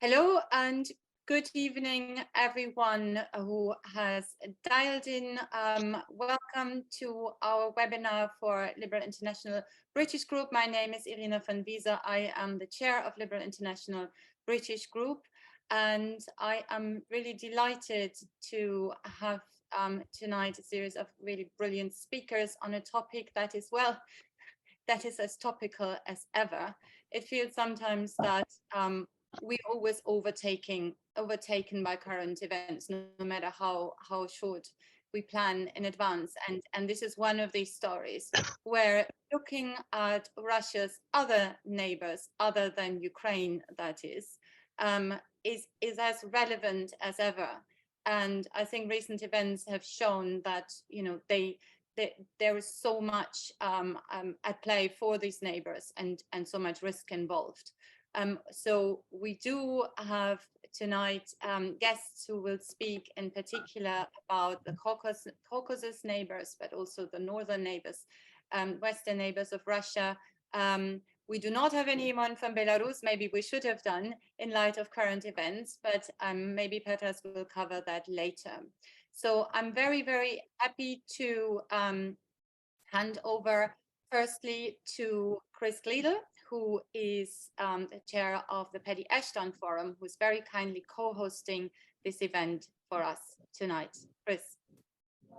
Hello and good evening, everyone who has dialed in. Welcome to our webinar for Liberal International British Group. My name is Irina van Wiese. I am the chair of Liberal International British Group, and I am really delighted to have tonight a series of really brilliant speakers on a topic that is, well, that is as topical as ever. It feels sometimes that we're always overtaken by current events, no matter how short we plan in advance. And this is one of these stories where looking at Russia's other neighbors, other than Ukraine, that is as relevant as ever. And I think recent events have shown that, you know, there is so much at play for these neighbors and so much risk involved. So we do have tonight guests who will speak in particular about the Caucasus neighbors, but also the northern neighbors, western neighbors of Russia. We do not have anyone from Belarus. Maybe we should have done in light of current events, but maybe Petras will cover that later. So I'm very, very happy to hand over firstly to Chris Gliedel, who is the chair of the Paddy Ashdown Forum, who's very kindly co-hosting this event for us tonight. Chris.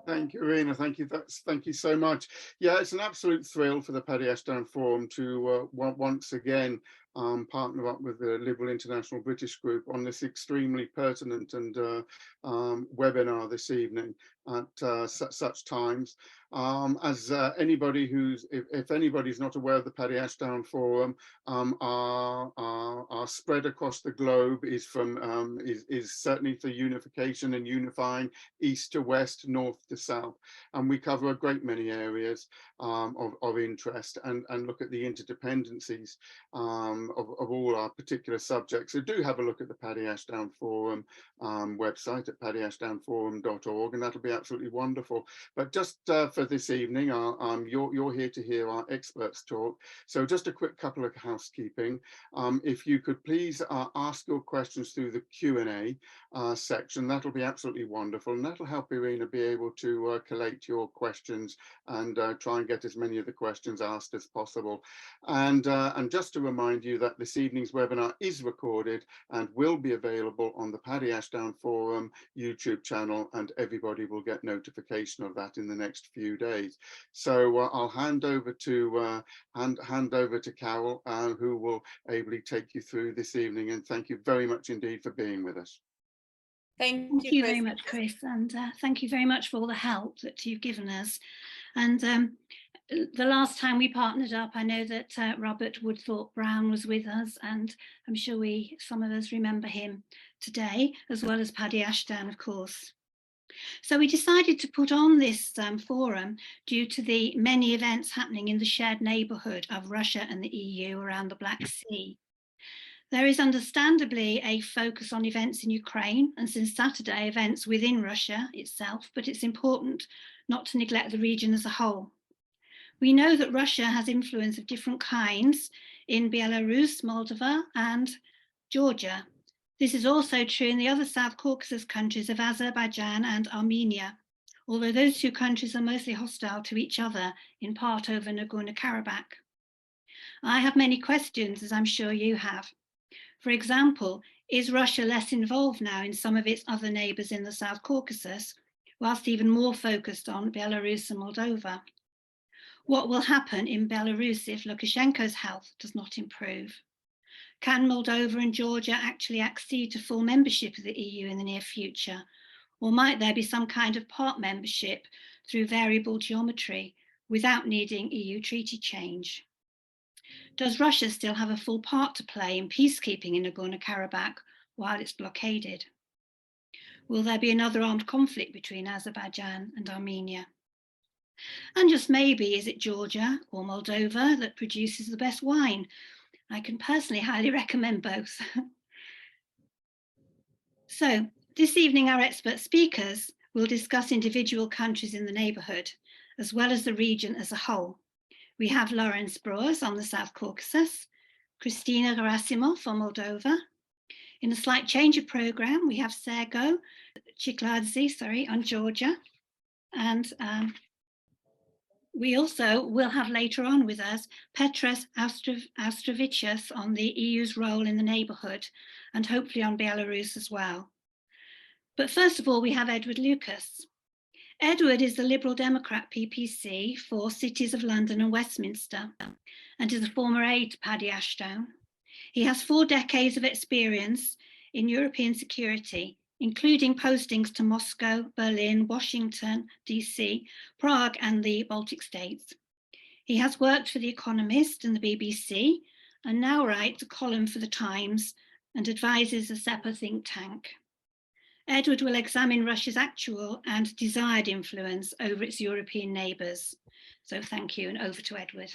Thank you, Irina. Thank you so much. Yeah, it's an absolute thrill for the Paddy Ashdown Forum to once again partner up with the Liberal International British Group on this extremely pertinent and webinar this evening at such times. As anybody who's, if anybody's not aware of the Paddy Ashdown Forum, our spread across the globe is from is certainly for unification and unifying east to west, north to south, and we cover a great many areas of interest and look at the interdependencies of all our particular subjects. So do have a look at the Paddy Ashdown Forum website at paddyashdownforum.org, and that'll be absolutely wonderful. But just for this evening, you're here to hear our experts talk. So just a quick couple of housekeeping. If you could please ask your questions through the Q&A section, that'll be absolutely wonderful, and that'll help Irina be able to collate your questions and try and get as many of the questions asked as possible. And just to remind you that this evening's webinar is recorded and will be available on the Paddy Ashdown Forum YouTube channel, and everybody will get notification of that in the next few days. So I'll hand over to Carol, who will ably take you through this evening, and thank you very much indeed for being with us. Thank you very much, Chris, and thank you very much for all the help that you've given us. And the last time we partnered up, I know that Robert Woodthorpe-Brown was with us, and I'm sure some of us remember him today, as well as Paddy Ashdown, of course. So we decided to put on this forum due to the many events happening in the shared neighbourhood of Russia and the EU around the Black Sea. There is understandably a focus on events in Ukraine, and since Saturday, events within Russia itself, but it's important not to neglect the region as a whole. We know that Russia has influence of different kinds in Belarus, Moldova, and Georgia. This is also true in the other South Caucasus countries of Azerbaijan and Armenia, although those two countries are mostly hostile to each other, in part over Nagorno-Karabakh. I have many questions, as I'm sure you have. For example, is Russia less involved now in some of its other neighbours in the South Caucasus, whilst even more focused on Belarus and Moldova? What will happen in Belarus if Lukashenko's health does not improve? Can Moldova and Georgia actually accede to full membership of the EU in the near future? Or might there be some kind of part membership through variable geometry without needing EU treaty change? Does Russia still have a full part to play in peacekeeping in Nagorno-Karabakh while it's blockaded? Will there be another armed conflict between Azerbaijan and Armenia? And just maybe, is it Georgia or Moldova that produces the best wine? I can personally highly recommend both. So this evening, our expert speakers will discuss individual countries in the neighbourhood, as well as the region as a whole. We have Lawrence Broers on the South Caucasus, Kristina Gerasimov on Moldova. In a slight change of programme, we have Sergo Chikladze, on Georgia. And we also will have later on with us Petras Austrovicius on the EU's role in the neighbourhood, and hopefully on Belarus as well. But first of all, we have Edward Lucas. Edward is the Liberal Democrat PPC for Cities of London and Westminster, and is a former aide to Paddy Ashdown. He has 4 decades of experience in European security, including postings to Moscow, Berlin, Washington, DC, Prague, and the Baltic states. He has worked for The Economist and the BBC, and now writes a column for The Times and advises a SEPA think tank. Edward will examine Russia's actual and desired influence over its European neighbours. So thank you, and over to Edward.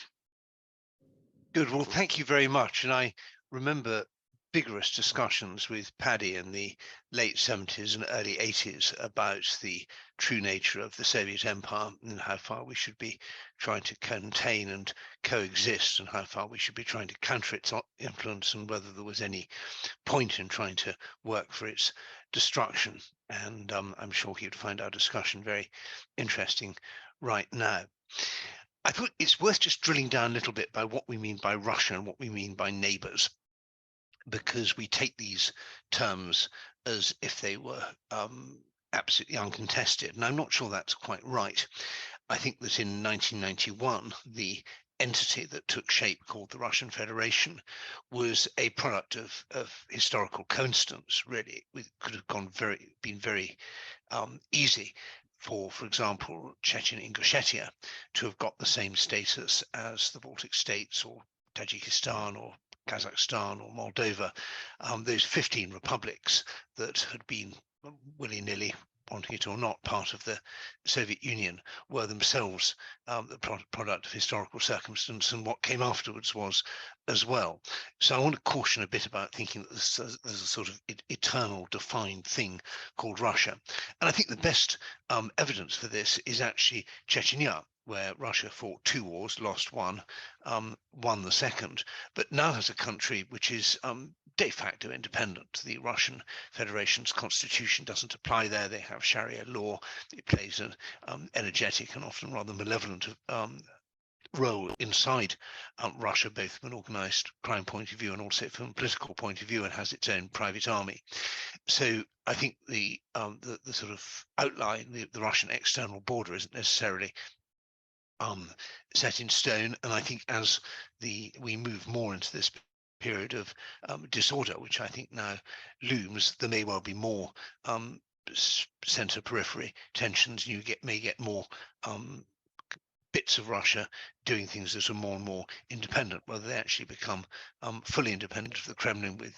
Good, well, thank you very much. And I remember vigorous discussions with Paddy in the late 70s and early 80s about the true nature of the Soviet Empire and how far we should be trying to contain and coexist, and how far we should be trying to counter its influence, and whether there was any point in trying to work for its destruction. And I'm sure he would find our discussion very interesting right now. I thought it's worth just drilling down a little bit by what we mean by Russia and what we mean by neighbours, because we take these terms as if they were absolutely uncontested. And I'm not sure that's quite right. I think that in 1991, the entity that took shape, called the Russian Federation, was a product of historical coincidence, really. It could have been very easy for example, Chechen-Ingushetia to have got the same status as the Baltic states, or Tajikistan, or Kazakhstan, or Moldova, those 15 republics that had been willy-nilly, wanting it or not, part of the Soviet Union, were themselves the product of historical circumstance, and what came afterwards was as well. So I want to caution a bit about thinking that there's a sort of eternal defined thing called Russia. And I think the best evidence for this is actually Chechnya, where Russia fought 2 wars, lost one, won the second, but now has a country which is de facto independent. The Russian Federation's constitution doesn't apply there. They have Sharia law. It plays an energetic and often rather malevolent role inside Russia, both from an organized crime point of view and also from a political point of view, and has its own private army. So I think the sort of outline, the Russian external border, isn't necessarily set in stone. And I think as we move more into this period of disorder, which I think now looms, there may well be more center periphery tensions. You may get more bits of Russia doing things that are more and more independent, whether they actually become fully independent of the Kremlin with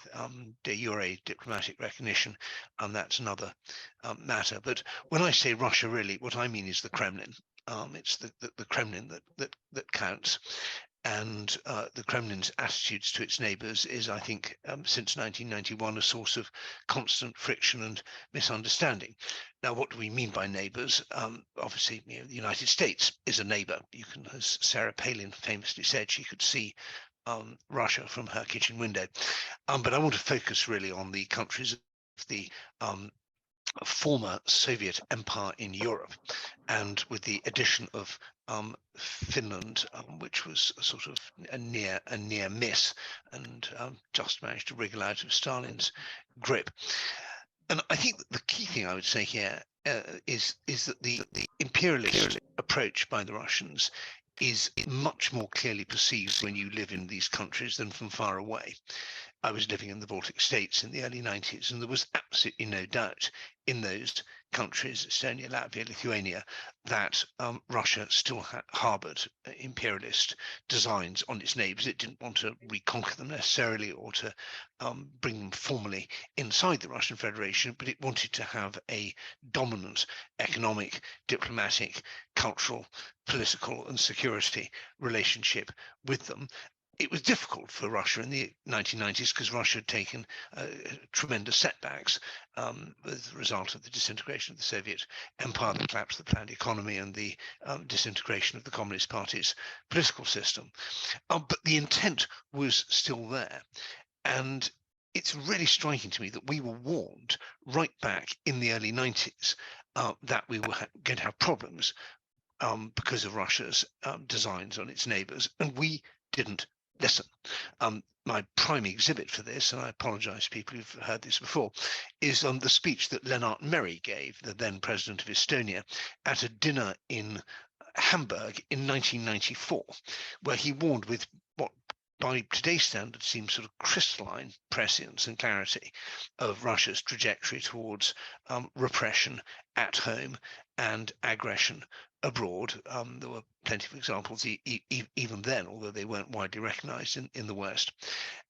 de jure diplomatic recognition, and that's another matter. But when I say Russia, really what I mean is the Kremlin. It's the Kremlin that counts. And the Kremlin's attitudes to its neighbours is, I think, since 1991, a source of constant friction and misunderstanding. Now, what do we mean by neighbours? Obviously, the United States is a neighbour. You can, as Sarah Palin famously said, she could see Russia from her kitchen window. But I want to focus really on the countries of the former Soviet empire in Europe, and with the addition of Finland, which was a sort of a near miss, and just managed to wriggle out of Stalin's grip. And I think that the key thing I would say here is that the imperialist approach by the Russians is much more clearly perceived when you live in these countries than from far away. I was living in the Baltic states in the early 90s, and there was absolutely no doubt in those countries, Estonia, Latvia, Lithuania, that Russia still harbored imperialist designs on its neighbors. It didn't want to reconquer them necessarily, or to bring them formally inside the Russian Federation, but it wanted to have a dominant economic, diplomatic, cultural, political, and security relationship with them. It was difficult for Russia in the 1990s because Russia had taken tremendous setbacks as a result of the disintegration of the Soviet Empire, the collapse of the planned economy, and the disintegration of the Communist Party's political system. But the intent was still there. And it's really striking to me that we were warned right back in the early 90s that we were going to have problems because of Russia's designs on its neighbours, and we didn't listen. My prime exhibit for this, and I apologise to people who've heard this before, is the speech that Lennart Meri gave, the then president of Estonia, at a dinner in Hamburg in 1994, where he warned with what by today's standards seems sort of crystalline prescience and clarity of Russia's trajectory towards repression at home and aggression abroad. There were plenty of examples even then, although they weren't widely recognized in the West.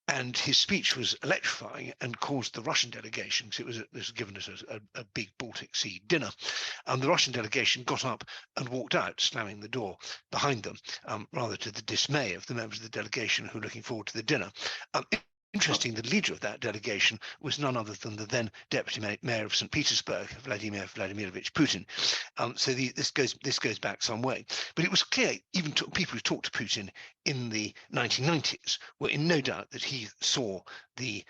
And his speech was electrifying and caused the Russian delegation, because it was given as a big Baltic Sea dinner, the Russian delegation got up and walked out, slamming the door behind them, rather to the dismay of the members of the delegation who were looking forward to the dinner. Interesting, the leader of that delegation was none other than the then deputy mayor of St. Petersburg, Vladimir Vladimirovich Putin. So this goes back some way. But it was clear, even to people who talked to Putin in the 1990s were in no doubt that he saw the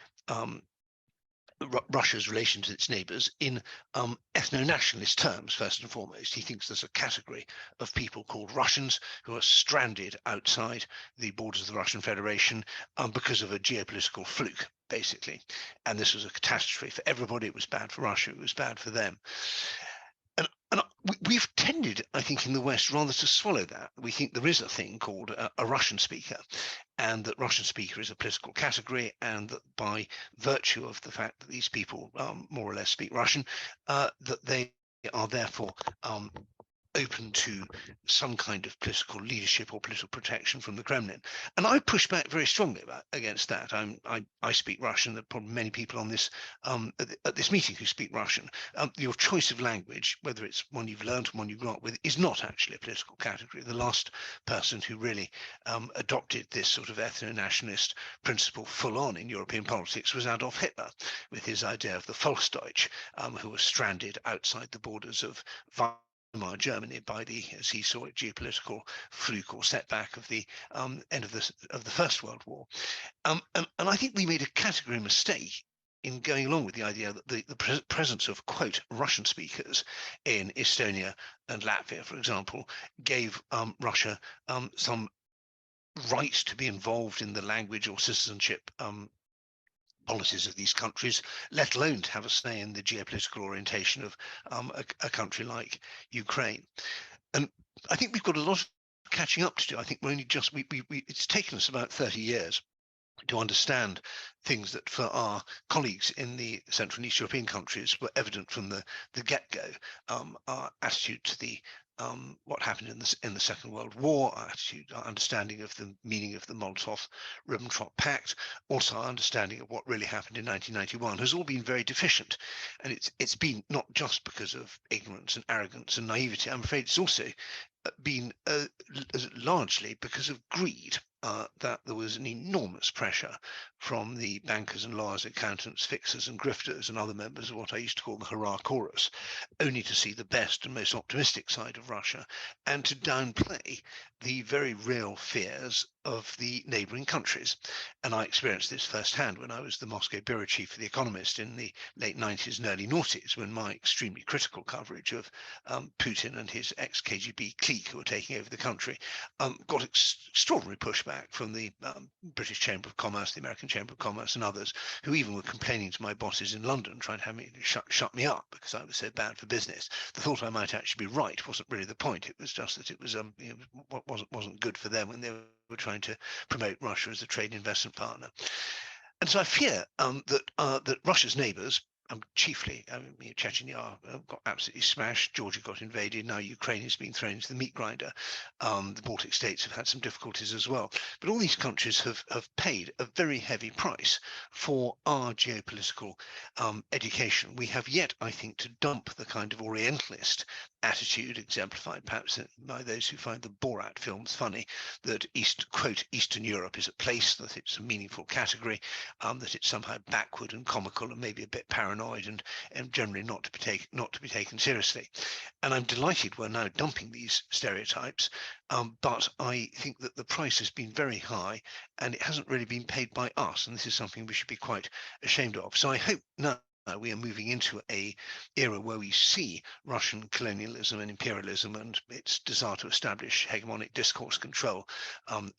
Russia's relation to its neighbours in ethno-nationalist terms, first and foremost. He thinks there's a category of people called Russians who are stranded outside the borders of the Russian Federation because of a geopolitical fluke, basically. And this was a catastrophe for everybody. It was bad for Russia. It was bad for them. And we've tended, I think, in the West rather to swallow that. We think there is a thing called a Russian speaker, and that Russian speaker is a political category, and that by virtue of the fact that these people more or less speak Russian, that they are therefore open to some kind of political leadership or political protection from the Kremlin. And I push back very strongly against that. I speak Russian. There are probably many people on this at this meeting who speak Russian. Your choice of language, whether it's one you've learned or one you grew up with, is not actually a political category. The last person who really adopted this sort of ethno-nationalist principle full on in European politics was Adolf Hitler, with his idea of the Volksdeutsch, who was stranded outside the borders of Germany by the, as he saw it, geopolitical fluke or setback of the end of the First World War. And I think we made a category mistake in going along with the idea that the presence of, quote, Russian speakers in Estonia and Latvia, for example, gave Russia some right to be involved in the language or citizenship policies of these countries, let alone to have a say in the geopolitical orientation of a country like Ukraine. And I think we've got a lot of catching up to do. I think we're only just, it's taken us about 30 years to understand things that for our colleagues in the Central and East European countries were evident from the get-go. Our attitude to the what happened in the Second World War, our understanding of the meaning of the Molotov-Ribbentrop Pact, also our understanding of what really happened in 1991 has all been very deficient. And it's been not just because of ignorance and arrogance and naivety. I'm afraid it's also been largely because of greed. That there was an enormous pressure from the bankers and lawyers, accountants, fixers and grifters and other members of what I used to call the hurrah chorus, only to see the best and most optimistic side of Russia and to downplay the very real fears of the neighboring countries. And I experienced this firsthand when I was the Moscow bureau chief for The Economist in the late 90s and early noughties, when my extremely critical coverage of Putin and his ex-KGB clique who were taking over the country got extraordinary pushback from the British Chamber of Commerce, the American Chamber of Commerce and others, who even were complaining to my bosses in London, trying to have me shut me up because I was so bad for business. The thought I might actually be right wasn't really the point. It was just that it was wasn't good for them when they were trying to promote Russia as a trade investment partner. And so I fear that Russia's neighbours, chiefly, Chechnya got absolutely smashed, Georgia got invaded, now Ukraine is being thrown into the meat grinder. The Baltic states have had some difficulties as well. But all these countries have paid a very heavy price for our geopolitical education. We have yet, I think, to dump the kind of Orientalist attitude, exemplified perhaps by those who find the Borat films funny, that quote, Eastern Europe is a place, that it's a meaningful category, that it's somehow backward and comical and maybe a bit paranoid and generally not to be taken seriously. And I'm delighted we're now dumping these stereotypes, but I think that the price has been very high and it hasn't really been paid by us, and this is something we should be quite ashamed of. So I hope now we are moving into an era where we see Russian colonialism and imperialism and its desire to establish hegemonic discourse control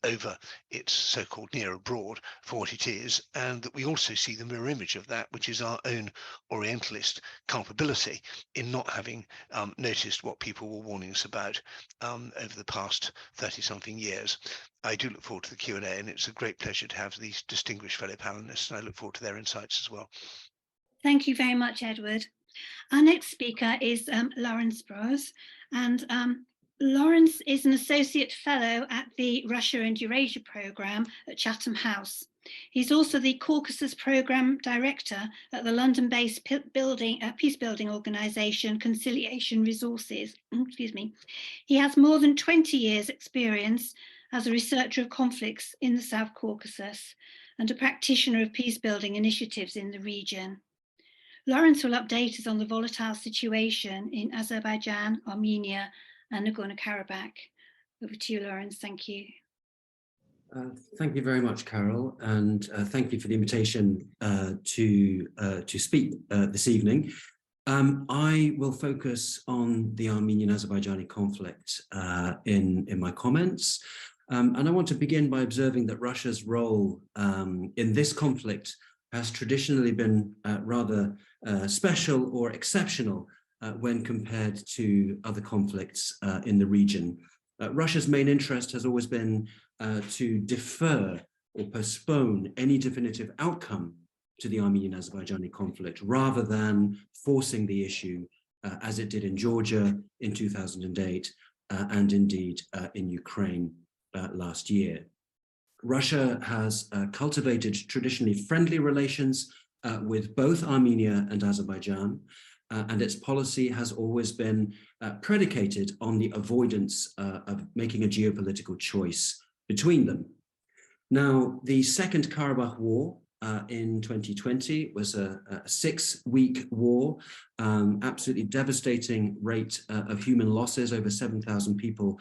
over its so-called near abroad for what it is, and that we also see the mirror image of that, which is our own Orientalist culpability in not having noticed what people were warning us about over the past 30-something years. I do look forward to the Q&A, and it's a great pleasure to have these distinguished fellow panelists, and I look forward to their insights as well. Thank you very much, Edward. Our next speaker is Lawrence Brose, and Lawrence is an Associate Fellow at the Russia and Eurasia Programme at Chatham House. He's also the Caucasus Programme Director at the London-based peace-building organisation Conciliation Resources. Excuse me. He has more than 20 years' experience as a researcher of conflicts in the South Caucasus and a practitioner of peace-building initiatives in the region. Lawrence will update us on the volatile situation in Azerbaijan, Armenia, and Nagorno-Karabakh. Over to you, Lawrence. Thank you. Thank you very much, Carol, and thank you for the invitation to speak this evening. I will focus on the Armenian-Azerbaijani conflict in my comments, and I want to begin by observing that Russia's role in this conflict has traditionally been rather special or exceptional when compared to other conflicts in the region. Russia's main interest has always been to defer or postpone any definitive outcome to the Armenian-Azerbaijani conflict, rather than forcing the issue as it did in Georgia in 2008 and indeed in Ukraine last year. Russia has cultivated traditionally friendly relations with both Armenia and Azerbaijan, and its policy has always been predicated on the avoidance of making a geopolitical choice between them. Now, the Second Karabakh War in 2020 was a 6-week war, absolutely devastating rate of human losses, over 7,000 people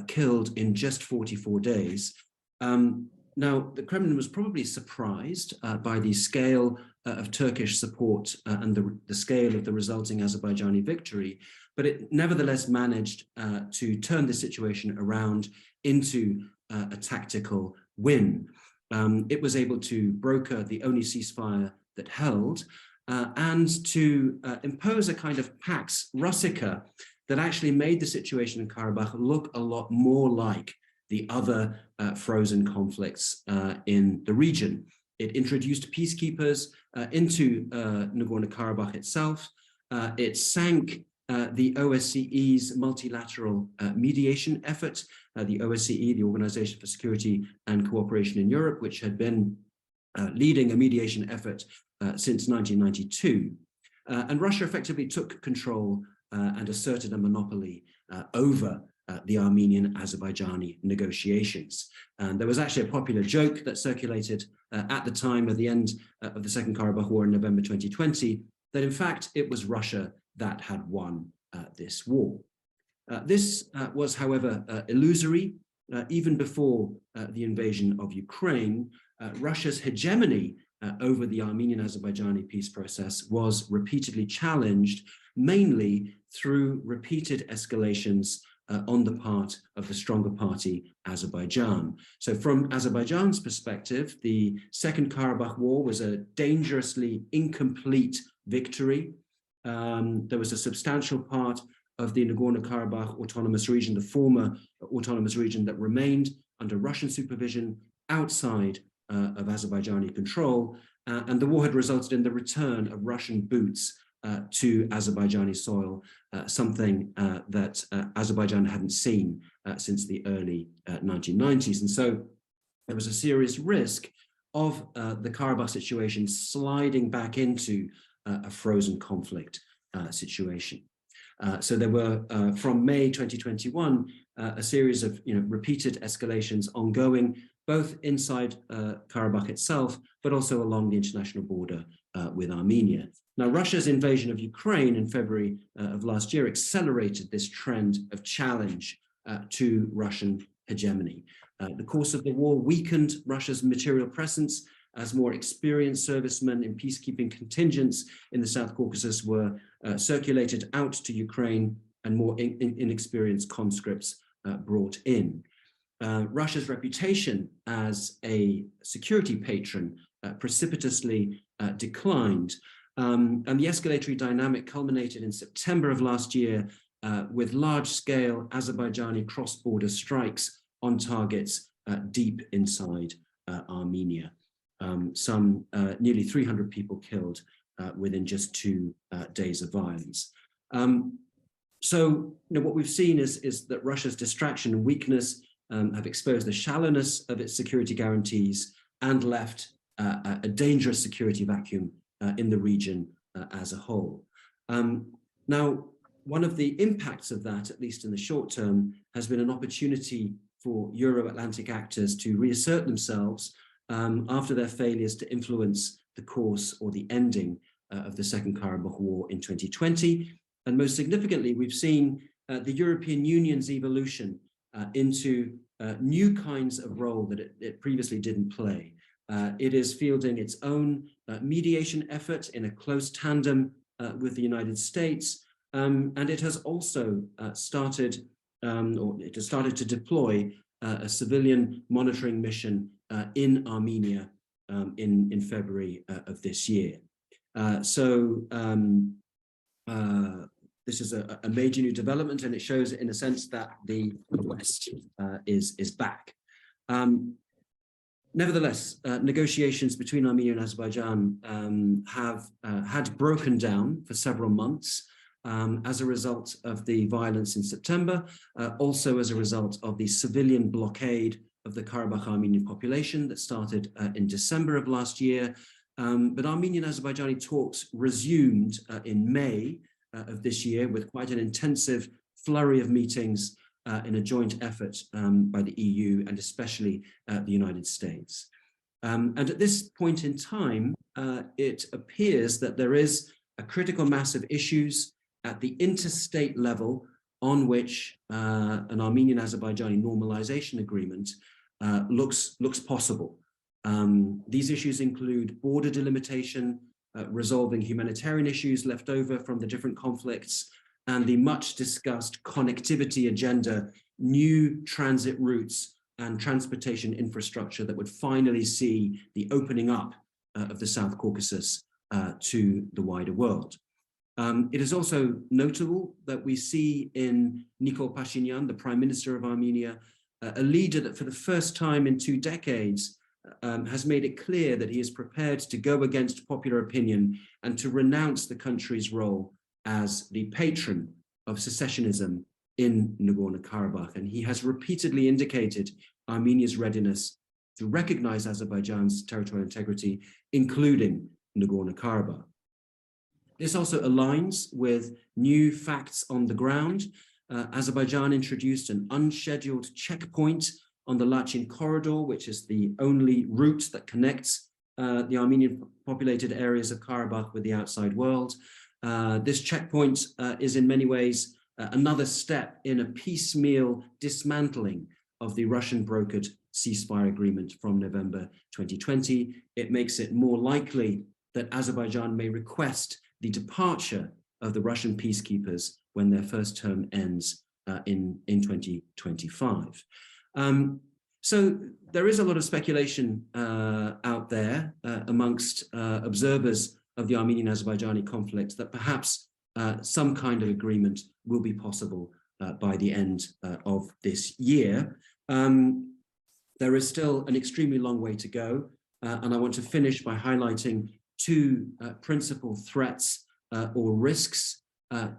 killed in just 44 days. Now, the Kremlin was probably surprised by the scale of Turkish support and the scale of the resulting Azerbaijani victory, but it nevertheless managed to turn the situation around into a tactical win. It was able to broker the only ceasefire that held and to impose a kind of Pax Russica that actually made the situation in Karabakh look a lot more like the other frozen conflicts in the region. It introduced peacekeepers into Nagorno-Karabakh itself. It sank the OSCE's multilateral mediation effort, the OSCE, the Organization for Security and Cooperation in Europe, which had been leading a mediation effort since 1992. And Russia effectively took control and asserted a monopoly over the Armenian-Azerbaijani negotiations. And there was actually a popular joke that circulated at the time of the end of the Second Karabakh War in November 2020, that in fact it was Russia that had won this war. This was, however, illusory. Even before the invasion of Ukraine, Russia's hegemony over the Armenian-Azerbaijani peace process was repeatedly challenged, mainly through repeated escalations on the part of the stronger party, Azerbaijan. So from Azerbaijan's perspective, the Second Karabakh War was a dangerously incomplete victory. There was a substantial part of the Nagorno-Karabakh autonomous region, the former autonomous region, that remained under Russian supervision outside of Azerbaijani control, and the war had resulted in the return of Russian boots to Azerbaijani soil, something that Azerbaijan hadn't seen since the early 1990s. And so there was a serious risk of the Karabakh situation sliding back into a frozen conflict situation. So there were, from May 2021, a series of repeated escalations ongoing, both inside Karabakh itself, but also along the international border with Armenia. Now, Russia's invasion of Ukraine in February of last year accelerated this trend of challenge to Russian hegemony. The course of the war weakened Russia's material presence as more experienced servicemen in peacekeeping contingents in the South Caucasus were circulated out to Ukraine and more inexperienced conscripts brought in. Russia's reputation as a security patron precipitously declined, and the escalatory dynamic culminated in September of last year with large-scale Azerbaijani cross-border strikes on targets deep inside Armenia. Some nearly 300 people killed within just 2 days of violence. So what we've seen is that Russia's distraction and weakness have exposed the shallowness of its security guarantees and left a dangerous security vacuum in the region as a whole. Now, one of the impacts of that, at least in the short term, has been an opportunity for Euro-Atlantic actors to reassert themselves after their failures to influence the course or the ending of the Second Karabakh War in 2020. And most significantly, we've seen the European Union's evolution into new kinds of role that it previously didn't play. It is fielding its own mediation effort in a close tandem with the United States, and it has also started to deploy a civilian monitoring mission in Armenia in February of this year. This is a major new development, and it shows in a sense that the West is back. Nevertheless, negotiations between Armenia and Azerbaijan have had broken down for several months as a result of the violence in September, also as a result of the civilian blockade of the Karabakh Armenian population that started in December of last year. But Armenian Azerbaijani talks resumed in May of this year with quite an intensive flurry of meetings in a joint effort by the EU and especially the United States. And at this point in time, it appears that there is a critical mass of issues at the interstate level on which an Armenian-Azerbaijani normalization agreement looks possible. These issues include border delimitation, resolving humanitarian issues left over from the different conflicts, and the much discussed connectivity agenda, new transit routes and transportation infrastructure that would finally see the opening up of the South Caucasus to the wider world. It is also notable that we see in Nikol Pashinyan, the Prime Minister of Armenia, a leader that for the first time in 2 decades has made it clear that he is prepared to go against popular opinion and to renounce the country's role as the patron of secessionism in Nagorno-Karabakh. And he has repeatedly indicated Armenia's readiness to recognize Azerbaijan's territorial integrity, including Nagorno-Karabakh. This also aligns with new facts on the ground. Azerbaijan introduced an unscheduled checkpoint on the Lachin corridor, which is the only route that connects the Armenian populated areas of Karabakh with the outside world. This checkpoint is in many ways another step in a piecemeal dismantling of the Russian brokered ceasefire agreement from November 2020. It makes it more likely that Azerbaijan may request the departure of the Russian peacekeepers when their first term ends in 2025. So there is a lot of speculation out there amongst observers of the Armenian-Azerbaijani conflict that perhaps some kind of agreement will be possible by the end of this year. There is still an extremely long way to go, and I want to finish by highlighting 2 principal threats or risks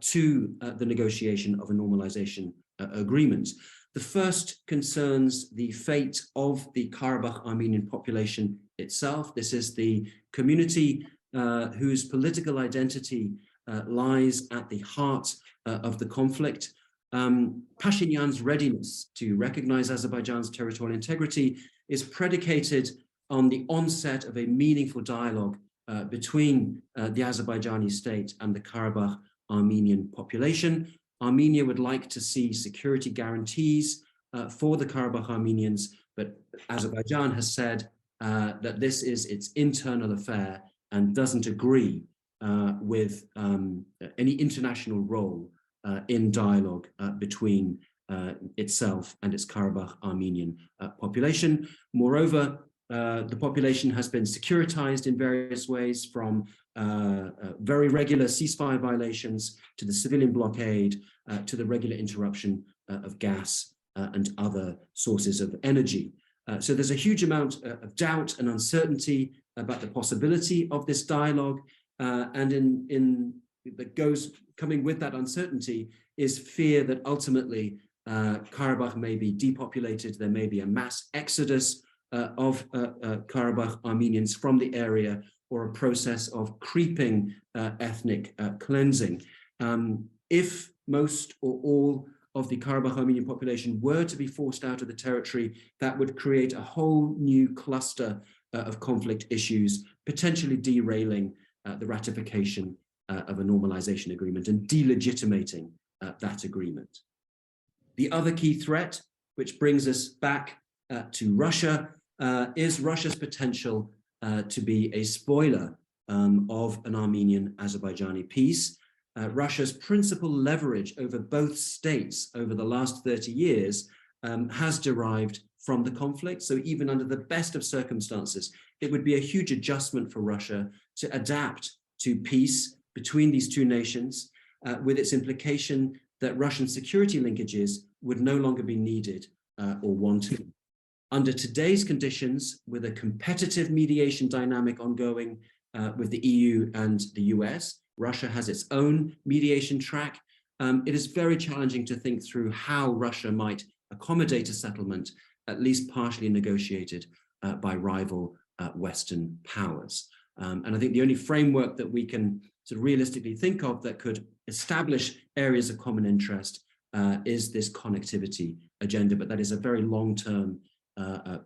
to the negotiation of a normalization agreement. The first concerns the fate of the Karabakh Armenian population itself. This is the community whose political identity lies at the heart of the conflict. Pashinyan's readiness to recognize Azerbaijan's territorial integrity is predicated on the onset of a meaningful dialogue between the Azerbaijani state and the Karabakh Armenian population. Armenia would like to see security guarantees for the Karabakh Armenians, but Azerbaijan has said that this is its internal affair and doesn't agree with any international role in dialogue between itself and its Karabakh Armenian population. Moreover, the population has been securitized in various ways, from very regular ceasefire violations to the civilian blockade to the regular interruption of gas and other sources of energy. So there's a huge amount of doubt and uncertainty about the possibility of this dialogue, and coming with that uncertainty is fear that ultimately Karabakh may be depopulated. There may be a mass exodus of Karabakh Armenians from the area, or a process of creeping ethnic cleansing. If most or all of the Karabakh Armenian population were to be forced out of the territory, that would create a whole new cluster of conflict issues, potentially derailing the ratification of a normalization agreement and delegitimating that agreement. The other key threat, which brings us back to Russia, is Russia's potential to be a spoiler of an Armenian-Azerbaijani peace. Russia's principal leverage over both states over the last 30 years has derived from the conflict. So even under the best of circumstances, it would be a huge adjustment for Russia to adapt to peace between these two nations, with its implication that Russian security linkages would no longer be needed or wanted. Under today's conditions, with a competitive mediation dynamic ongoing with the EU and the US, Russia has its own mediation track. It is very challenging to think through how Russia might accommodate a settlement, at least partially negotiated by rival Western powers. And I think the only framework that we can sort of realistically think of that could establish areas of common interest is this connectivity agenda, but that is a very long-term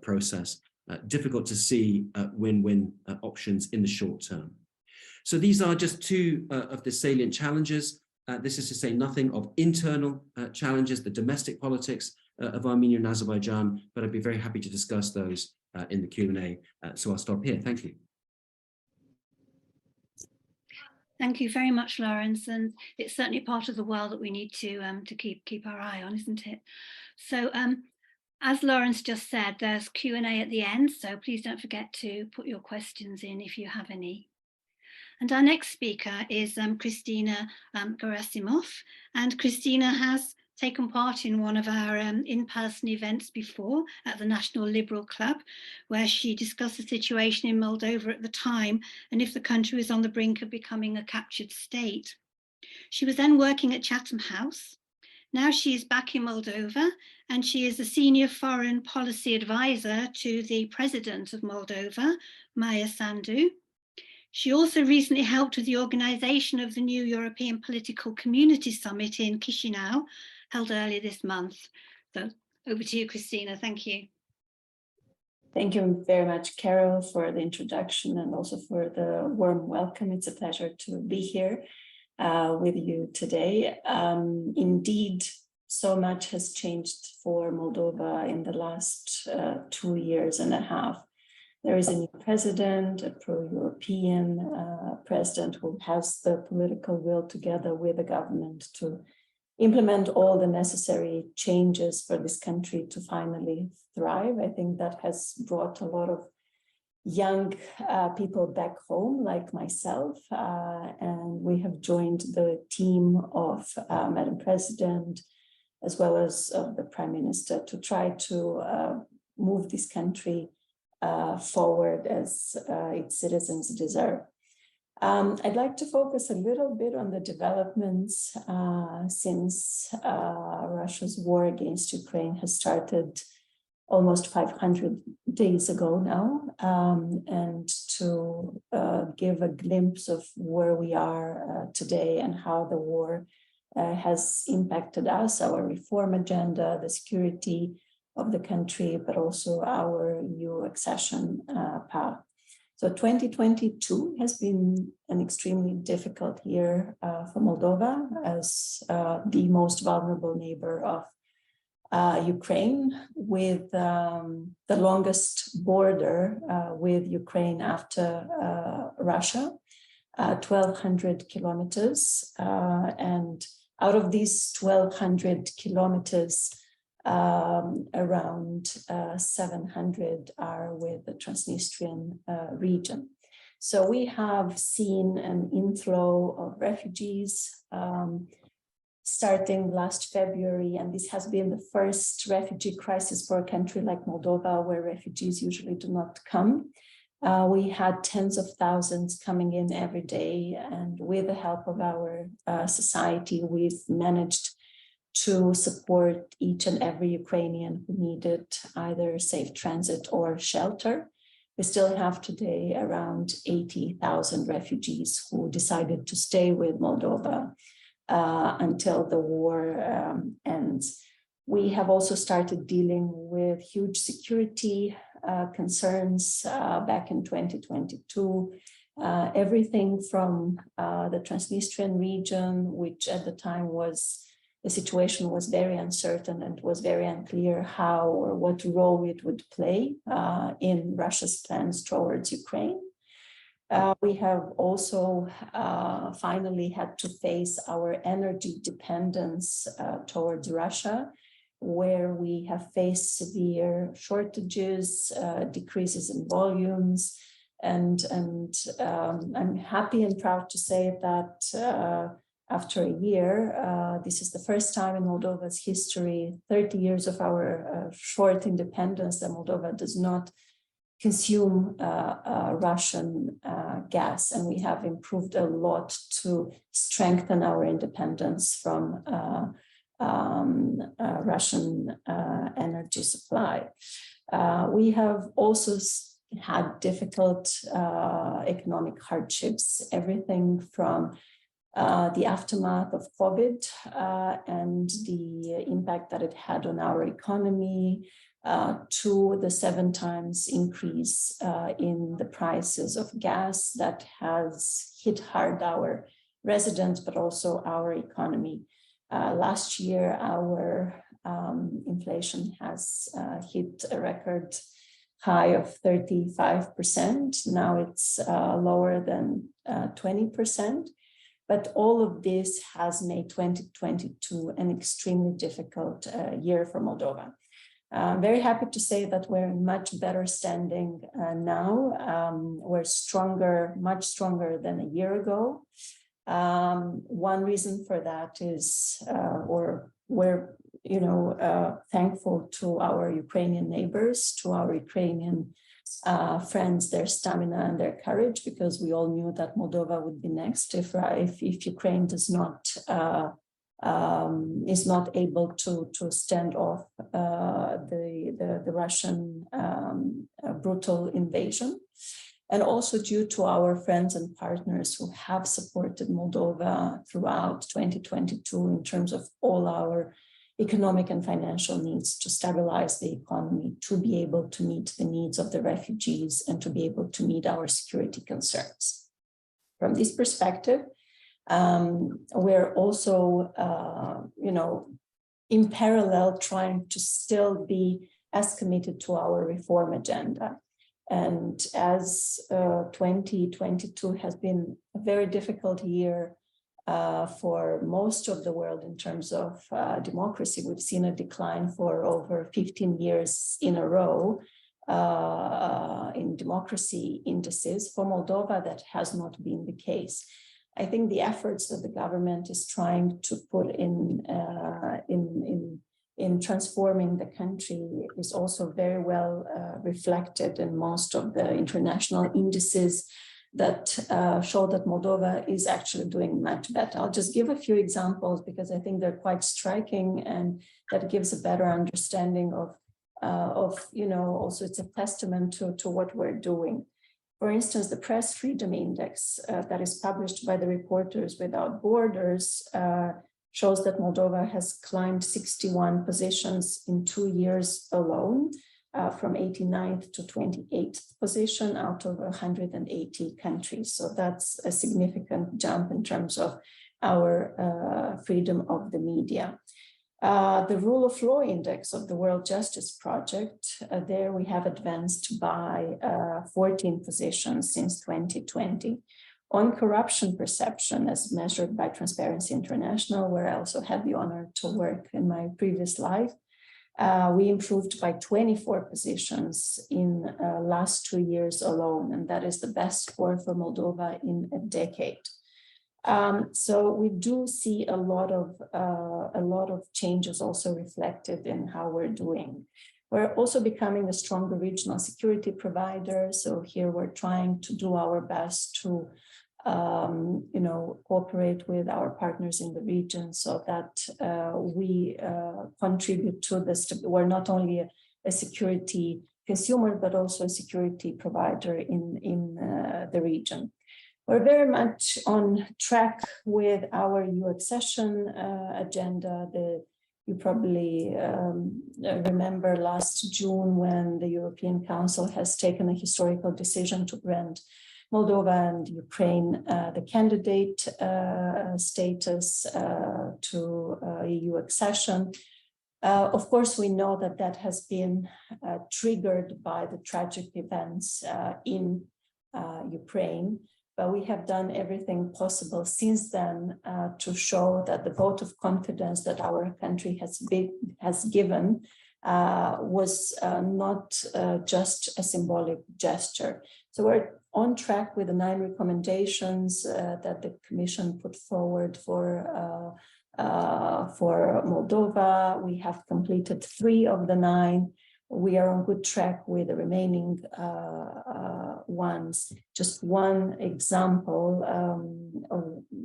process, difficult to see win-win options in the short term. So these are just two of the salient challenges. This is to say nothing of internal challenges, the domestic politics of Armenia and Azerbaijan, but I'd be very happy to discuss those in the Q&A. So I'll stop here. Thank you. Thank you very much, Lawrence, and it's certainly part of the world that we need to keep our eye on, isn't it? So as Lawrence just said, there's Q&A at the end, so please don't forget to put your questions in if you have any. And our next speaker is Christina Gerasimov, and Christina has taken part in one of our in-person events before at the National Liberal Club, where she discussed the situation in Moldova at the time and if the country was on the brink of becoming a captured state. She was then working at Chatham House. Now she is back in Moldova, and she is a senior foreign policy advisor to the president of Moldova, Maia Sandu. She also recently helped with the organisation of the new European Political Community Summit in Chisinau, held earlier this month. So over to you, Christina. Thank you. Thank you very much, Carol, for the introduction and also for the warm welcome. It's a pleasure to be here with you today. Indeed, so much has changed for Moldova in the last 2 years and a half. There is a new president, a pro-European president who has the political will together with the government to implement all the necessary changes for this country to finally thrive. I think that has brought a lot of young people back home, like myself, and we have joined the team of Madam President, as well as of the Prime Minister, to try to move this country forward as its citizens deserve. I'd like to focus a little bit on the developments since Russia's war against Ukraine has started almost 500 days ago now, and to give a glimpse of where we are today and how the war has impacted us, our reform agenda, the security of the country, but also our EU accession path. So 2022 has been an extremely difficult year for Moldova as the most vulnerable neighbor of Ukraine, with the longest border with Ukraine after Russia, 1,200 kilometers. And out of these 1,200 kilometers, around 700 are with the Transnistrian region. So we have seen an inflow of refugees starting last February, and this has been the first refugee crisis for a country like Moldova, where refugees usually do not come. We had tens of thousands coming in every day, and with the help of our society, we've managed to support each and every Ukrainian who needed either safe transit or shelter. We still have today around 80,000 refugees who decided to stay with Moldova until the war ends. We have also started dealing with huge security concerns back in 2022. Everything from the Transnistrian region, which at the time the situation was very uncertain and was very unclear how or what role it would play in Russia's plans towards Ukraine. We have also finally had to face our energy dependence towards Russia, where we have faced severe shortages, decreases in volumes, and I'm happy and proud to say that after a year, this is the first time in Moldova's history, 30 years of our short independence, that Moldova does not consume Russian gas, and we have improved a lot to strengthen our independence from Russian energy supply. We have also had difficult economic hardships, everything from the aftermath of COVID and the impact that it had on our economy, to the 7 times increase in the prices of gas that has hit hard our residents, but also our economy. Last year, our inflation has hit a record high of 35%. Now it's lower than 20%. But all of this has made 2022 an extremely difficult year for Moldova. I'm very happy to say that we're in much better standing now. We're stronger, much stronger than a year ago. One reason for that is, we're thankful to our Ukrainian neighbors, to our Ukrainian friends, their stamina and their courage, because we all knew that Moldova would be next if Ukraine does not is not able to stand off the Russian brutal invasion. And also due to our friends and partners who have supported Moldova throughout 2022 in terms of all our economic and financial needs to stabilize the economy, to be able to meet the needs of the refugees, and to be able to meet our security concerns. From this perspective, we're also, in parallel, trying to still be as committed to our reform agenda. And as 2022 has been a very difficult year for most of the world in terms of democracy, we've seen a decline for over 15 years in a row in democracy indices. For Moldova, that has not been the case. I think the efforts that the government is trying to put in transforming the country is also very well reflected in most of the international indices that show that Moldova is actually doing much better. I'll just give a few examples because I think they're quite striking, and that gives a better understanding of also it's a testament to what we're doing. For instance, the Press Freedom Index that is published by the Reporters Without Borders shows that Moldova has climbed 61 positions in 2 years alone, from 89th to 28th position out of 180 countries. So that's a significant jump in terms of our freedom of the media. The Rule of Law Index of the World Justice Project, there we have advanced by 14 positions since 2020. On corruption perception, as measured by Transparency International, where I also had the honor to work in my previous life, we improved by 24 positions in last 2 years alone, and that is the best score for Moldova in a decade. So we do see a lot of changes also reflected in how we're doing. We're also becoming a stronger regional security provider. So here we're trying to do our best to cooperate with our partners in the region so that we contribute to this. We're not only a security consumer, but also a security provider in the region. We're very much on track with our EU accession agenda. You probably remember last June when the European Council has taken a historical decision to grant Moldova and Ukraine the candidate status to EU accession. Of course, we know that that has been triggered by the tragic events in Ukraine. But we have done everything possible since then to show that the vote of confidence that our country has given was not just a symbolic gesture. So we're on track with the 9 recommendations that the Commission put forward for Moldova. We have completed 3 of the 9. We are on good track with the remaining ones. Just one example,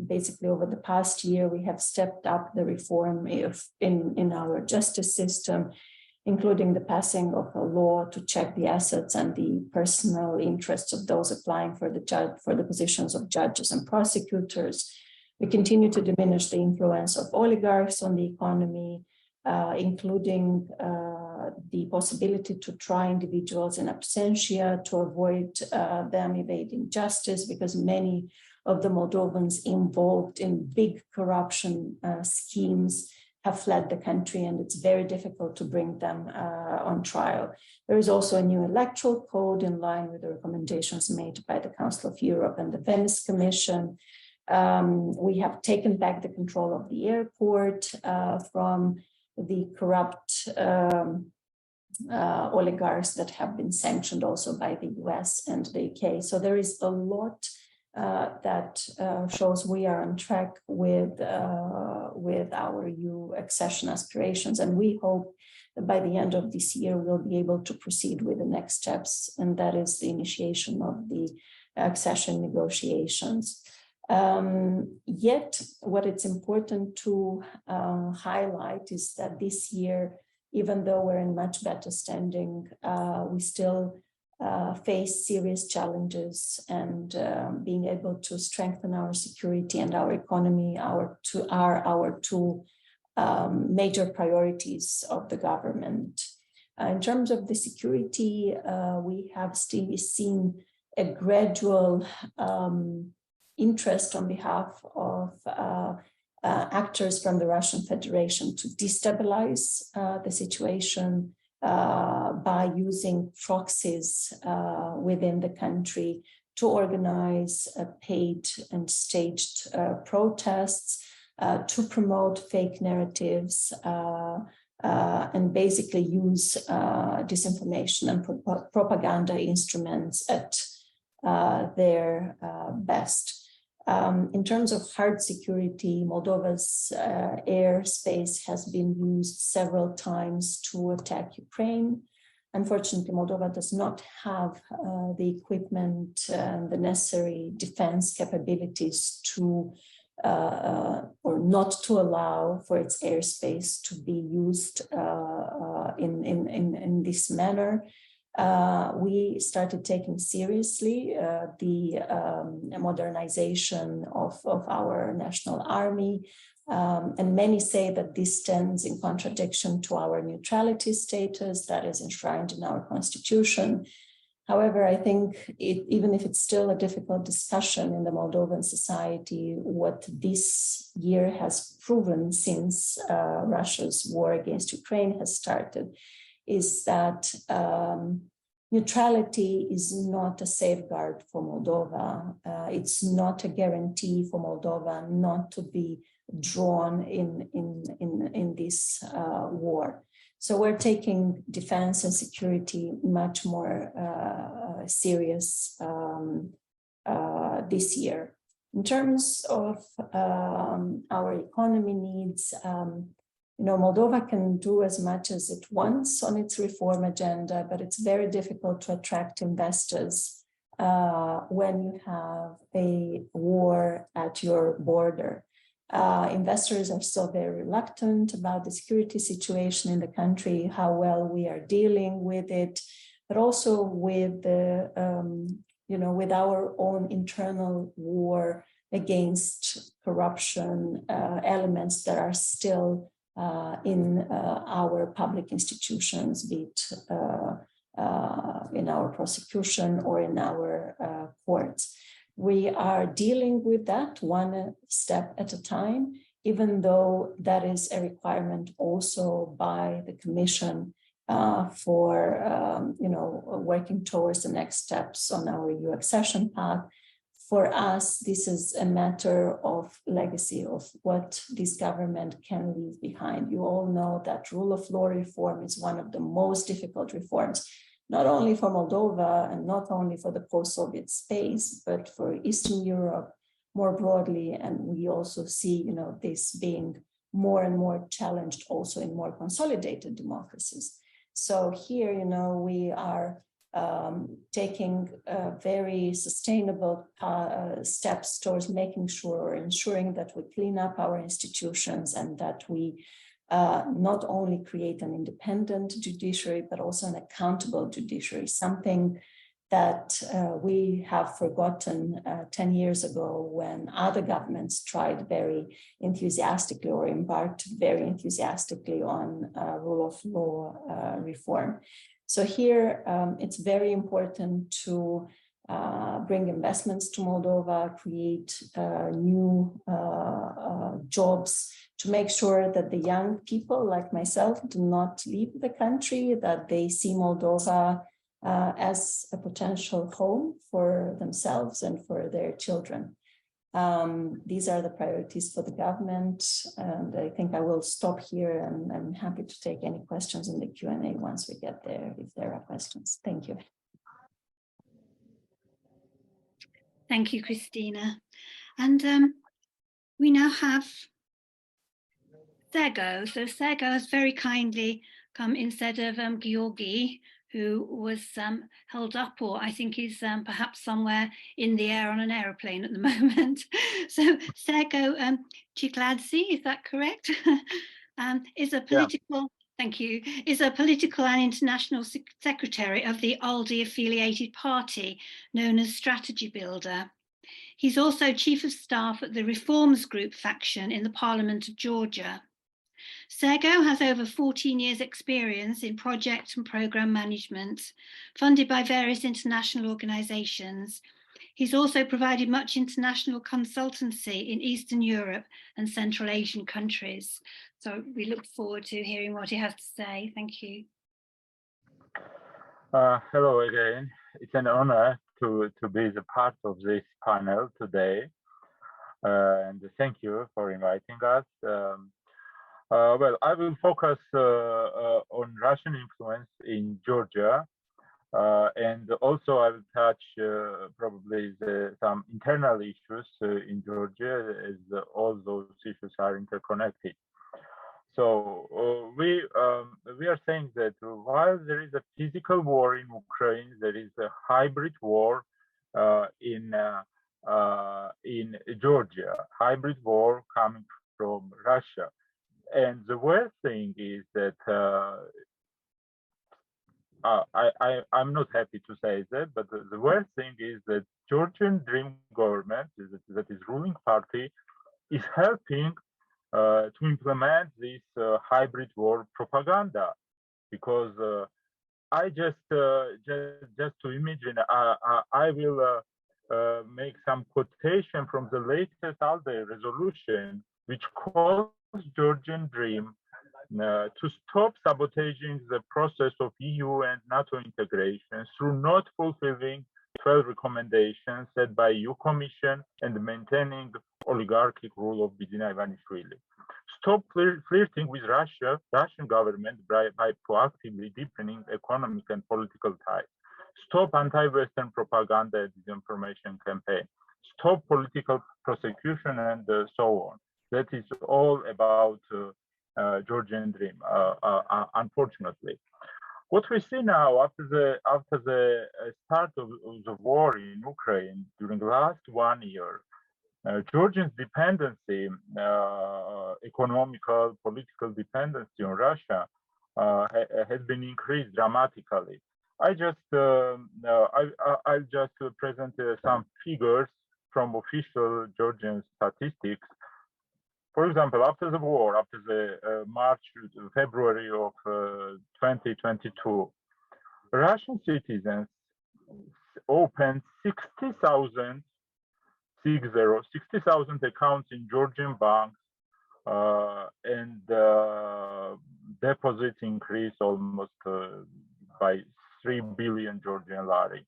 basically over the past year, we have stepped up the reform in our justice system, including the passing of a law to check the assets and the personal interests of those applying for the positions of judges and prosecutors. We continue to diminish the influence of oligarchs on the economy, including the possibility to try individuals in absentia to avoid them evading justice, because many of the Moldovans involved in big corruption schemes have fled the country, and it's very difficult to bring them on trial. There is also a new electoral code in line with the recommendations made by the Council of Europe and the Venice Commission. We have taken back the control of the airport from the corrupt oligarchs that have been sanctioned also by the US and the UK. So there is a lot that shows we are on track with our EU accession aspirations, and we hope that by the end of this year we'll be able to proceed with the next steps, and that is the initiation of the accession negotiations. Yet, what it's important to highlight is that this year, even though we're in much better standing, we still face serious challenges, and being able to strengthen our security and our economy are our two major priorities of the government. In terms of the security, we have still seen a gradual interest on behalf of actors from the Russian Federation to destabilize the situation by using proxies within the country to organize paid and staged protests, to promote fake narratives, and basically use disinformation and propaganda instruments at their best. In terms of hard security, Moldova's airspace has been used several times to attack Ukraine. Unfortunately, Moldova does not have the equipment and the necessary defense capabilities to or not to allow for its airspace to be used in this manner. We started taking seriously the modernization of our national army. And many say that this stands in contradiction to our neutrality status that is enshrined in our constitution. However, I think even if it's still a difficult discussion in the Moldovan society, what this year has proven since Russia's war against Ukraine has started is that neutrality is not a safeguard for Moldova. It's not a guarantee for Moldova not to be drawn in this war. So we're taking defense and security much more serious this year. In terms of our economy needs, Moldova can do as much as it wants on its reform agenda, but it's very difficult to attract investors when you have a war at your border. Investors are still very reluctant about the security situation in the country, how well we are dealing with it, but also with the, with our own internal war against corruption elements that are still in our public institutions, be it in our prosecution or in our courts. We are dealing with that one step at a time, even though that is a requirement also by the Commission for working towards the next steps on our EU accession path. For us, this is a matter of legacy, of what this government can leave behind. You all know that rule of law reform is one of the most difficult reforms, not only for Moldova and not only for the post-Soviet space, but for Eastern Europe more broadly. And we also see, this being more and more challenged also in more consolidated democracies. So here, we are taking very sustainable steps towards making sure or ensuring that we clean up our institutions and that we not only create an independent judiciary, but also an accountable judiciary, something that we have forgotten 10 years ago when other governments tried very enthusiastically or embarked very enthusiastically on rule of law reform. So here, it's very important to bring investments to Moldova, create new jobs, to make sure that the young people like myself do not leave the country, that they see Moldova as a potential home for themselves and for their children. These are the priorities for the government, and I think I will stop here, and I'm happy to take any questions in the Q&A once we get there, if there are questions. Thank you. Thank you, Christina. And we now have Sergo. So Sergo has very kindly come instead of Georgi, who was held up, or I think is perhaps somewhere in the air on an aeroplane at the moment. So Sergo Chikladze, is that correct? Is a political, thank you, is a political and international secretary of the ALDE affiliated party known as Strategy Builder. He's also chief of staff at the Reforms Group faction in the Parliament of Georgia. Sergo has over 14 years' experience in project and programme management, funded by various international organisations. He's also provided much international consultancy in Eastern Europe and Central Asian countries. So we look forward to hearing what he has to say. Thank you. Hello again. It's an honor to be the part of this panel today. And thank you for inviting us. Well, I will focus on Russian influence in Georgia, and also I will touch probably some internal issues in Georgia, as all those issues are interconnected. So we are saying that while there is a physical war in Ukraine, there is a hybrid war in Georgia, hybrid war coming from Russia. And the worst thing is that I'm not happy to say that, but the worst thing is that Georgian Dream government, that is ruling party, is helping to implement this hybrid war propaganda, because I just to imagine, I will make some quotation from the latest ALDE resolution, which calls Georgian Dream to stop sabotaging the process of EU and NATO integration through not fulfilling 12 recommendations set by EU Commission and maintaining oligarchic rule of Bidzina Ivanishvili. Stop flirting with Russian government by proactively deepening economic and political ties. Stop anti-Western propaganda and disinformation campaign. Stop political prosecution and so on. That is all about Georgian Dream, unfortunately. What we see now after the start of the war in Ukraine during the last 1 year, Georgia's dependency, economical, political dependency on Russia has been increased dramatically. I'll just present some figures from official Georgian statistics. For example, after the war, after the February of 2022, Russian citizens opened 60,000 accounts in Georgian banks, and deposits increased almost by 3 billion Georgian lari.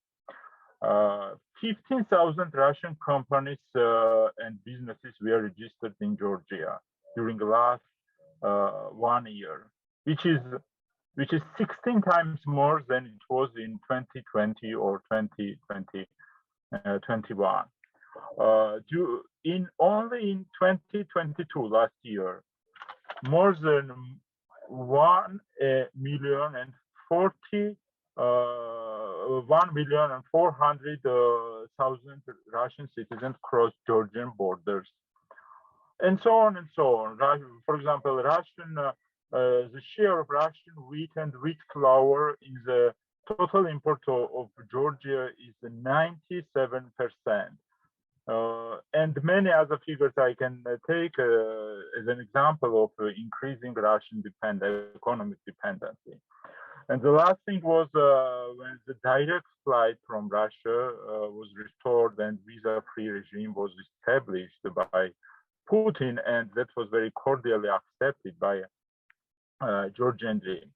15,000 Russian companies and businesses were registered in Georgia during the last 1 year, which is 16 times more than it was in 2020 or 2021. Only in 2022, last year, more than 1,400,000 Russian citizens crossed Georgian borders, and so on and so on. For example, the share of Russian wheat and wheat flour in the total import of Georgia is 97%. And many other figures I can take as an example of increasing Russian economic dependency. And the last thing was when the direct flight from Russia was restored and visa-free regime was established by Putin, and that was very cordially accepted by Georgian Dream.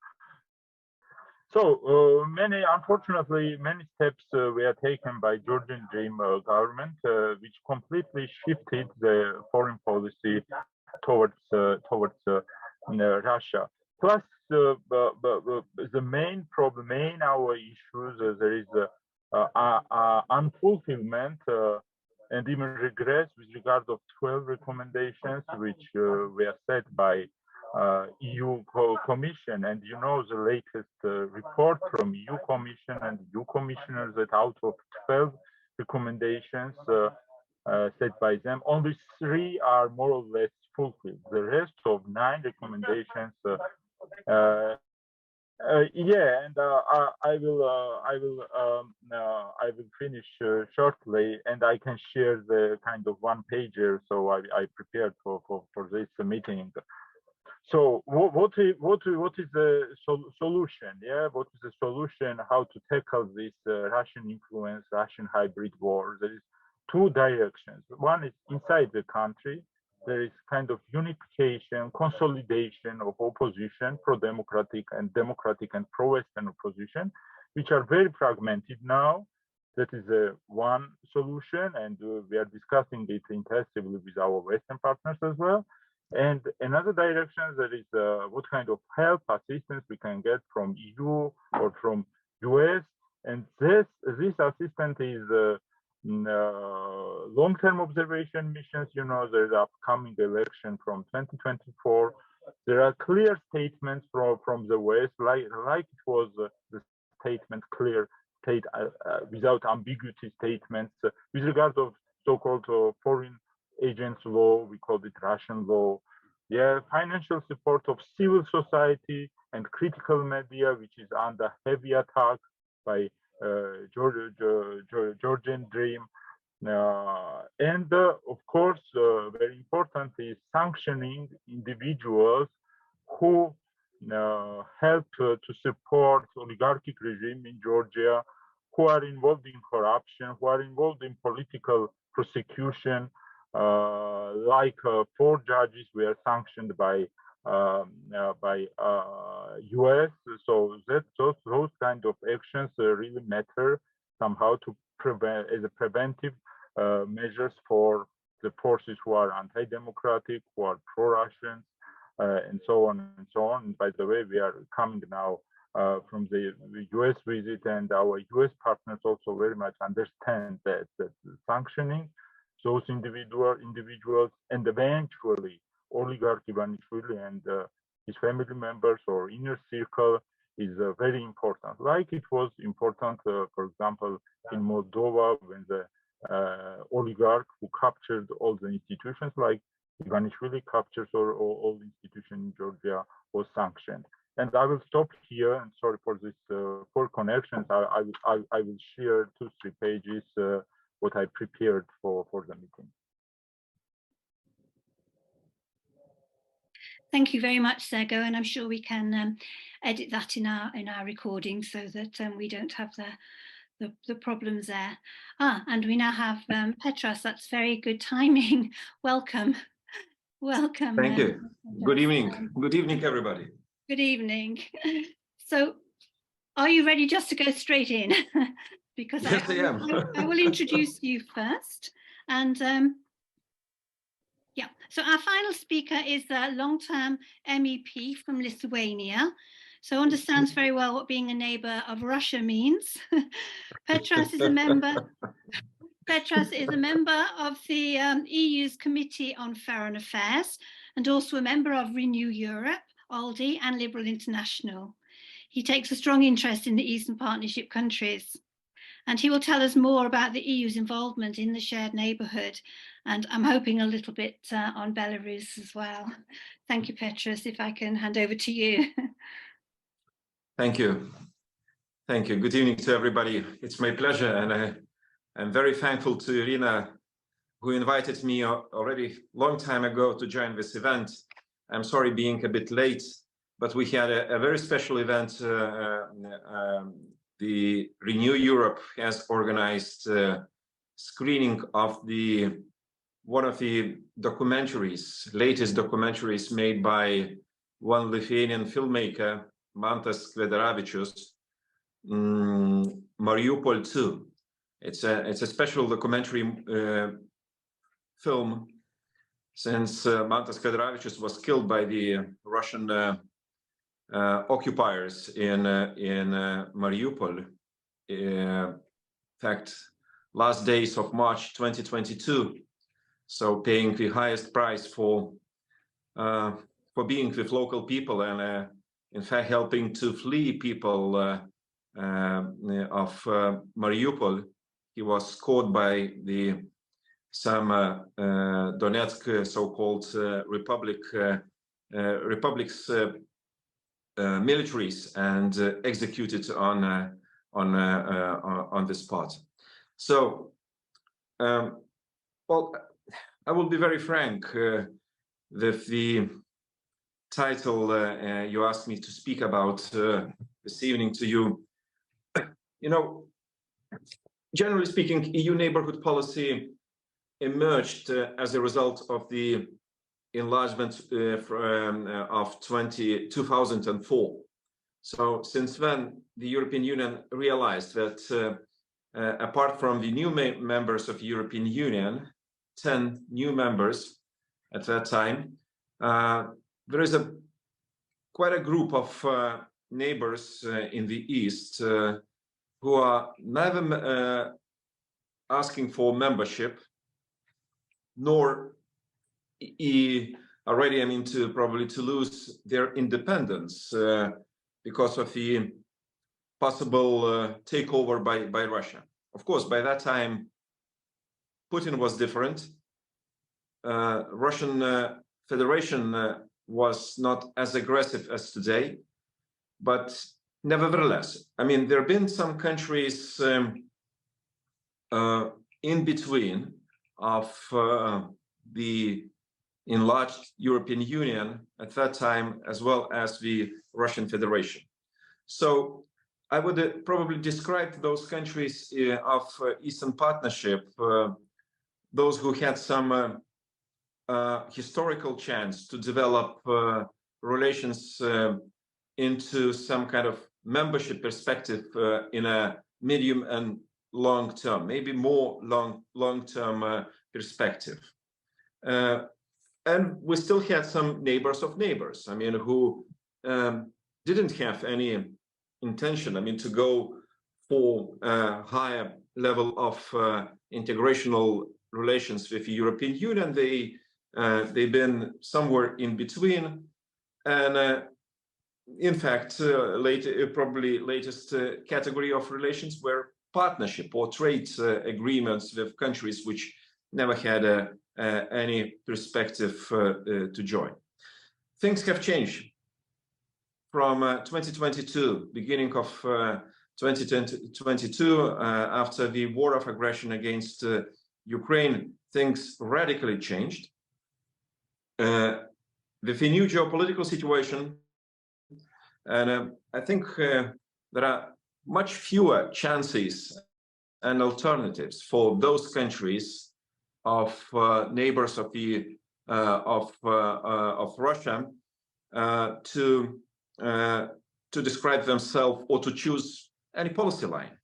So unfortunately, many steps were taken by Georgian Dream government, which completely shifted the foreign policy towards Russia. Plus, the main problem, our issues, there is unfulfillment and even regress with regard of 12 recommendations, which were set by EU Commission. And you know the latest report from EU Commission and EU Commissioners that out of 12 recommendations set by them, only 3 are more or less fulfilled. The rest of 9 recommendations, I will finish shortly, and I can share the kind of one-pager. So I prepared for this meeting. So what is the solution? Yeah, what is the solution? How to tackle this Russian influence, Russian hybrid war? There is 2 directions. One is inside the country. There is kind of unification, consolidation of opposition, pro-democratic and pro-Western opposition, which are very fragmented now. That is one solution, and we are discussing it intensively with our Western partners as well. And another direction, that is what kind of help, assistance we can get from EU or from US. And this assistance is long-term observation missions. You know, there's upcoming election from 2024. There are clear statements from the West, like it was the statement, clear state without ambiguity statements with regard of so-called foreign agents law. We call it Russian law. yeah, financial support of civil society and critical media, which is under heavy attack by Georgian Dream. And of course, very important is sanctioning individuals who help to support oligarchic regime in Georgia, who are involved in corruption, who are involved in political prosecution. Like 4 judges were sanctioned by US. So that those kind of actions really matter somehow to prevent as a preventive measures for the forces who are anti-democratic, who are pro-Russian, and so on and so on. And by the way, we are coming now from the US visit, and our US partners also very much understand that sanctioning those individuals and eventually oligarch Ivanishvili and his family members or inner circle is very important. Like it was important, for example, in Moldova when the oligarch who captured all the institutions, like Ivanishvili captures all institutions in Georgia, was sanctioned. And I will stop here. And sorry for this poor connections. I will share 2-3 pages what I prepared for the meeting. Thank you very much, Sergo, and I'm sure we can edit that in our recording so that we don't have the problems there. And we now have Petras. That's very good timing. Welcome. Welcome. Thank you. Good evening. Good evening, everybody. Good evening. So are you ready just to go straight in? Because yes, I am. I will introduce you first. And yeah, so our final speaker is a long-term MEP from Lithuania. So understands very well what being a neighbour of Russia means. Petras is a member. Petras is a member of the EU's Committee on Foreign Affairs and also a member of Renew Europe, ALDE and Liberal International. He takes a strong interest in the Eastern Partnership countries. And he will tell us more about the EU's involvement in the shared neighbourhood. And I'm hoping a little bit on Belarus as well. Thank you, Petras, if I can hand over to you. Thank you. Thank you. Good evening to everybody. It's my pleasure. And I'm very thankful to Irina, who invited me already a long time ago to join this event. I'm sorry being a bit late, but we had a very special event. The Renew Europe has organized screening of one of the documentaries, latest documentaries made by one Lithuanian filmmaker, Mantas Kvedaravičius, Mariupol 2. It's a special documentary film since Mantas Kvedaravičius was killed by the Russian occupiers in Mariupol. In fact, last days of March 2022. So paying the highest price for being with local people and in fact helping to flee people of Mariupol. He was caught by some Donetsk so-called republics militaries and executed on the spot. So, well, I will be very frank with the title you asked me to speak about this evening to you. You know, generally speaking, EU neighborhood policy emerged as a result of the enlargement of 2004. So since then, the European Union realized that apart from the new members of the European Union, 10 new members at that time, there is quite a group of neighbors in the East who are neither asking for membership nor already, I mean, probably to lose their independence because of the possible takeover by Russia. Of course, by that time, Putin was different. Russian Federation was not as aggressive as today, but nevertheless, I mean, there have been some countries in between of the enlarged European Union at that time, as well as the Russian Federation. So I would probably describe those countries of Eastern Partnership, those who had some historical chance to develop relations into some kind of membership perspective in a medium and long term, maybe more long-term perspective. And we still had some neighbors of neighbors, I mean, who didn't have any intention, I mean, to go for a higher level of integrational relations with the European Union. They've been somewhere in between, and in fact, probably latest category of relations were partnership or trade agreements with countries which never had any perspective to join. Things have changed from 2022, beginning of 2022, after the war of aggression against Ukraine. Things radically changed. With the new geopolitical situation, and I think there are much fewer chances and alternatives for those countries of neighbors of the of Russia to describe themselves or to choose any policy line.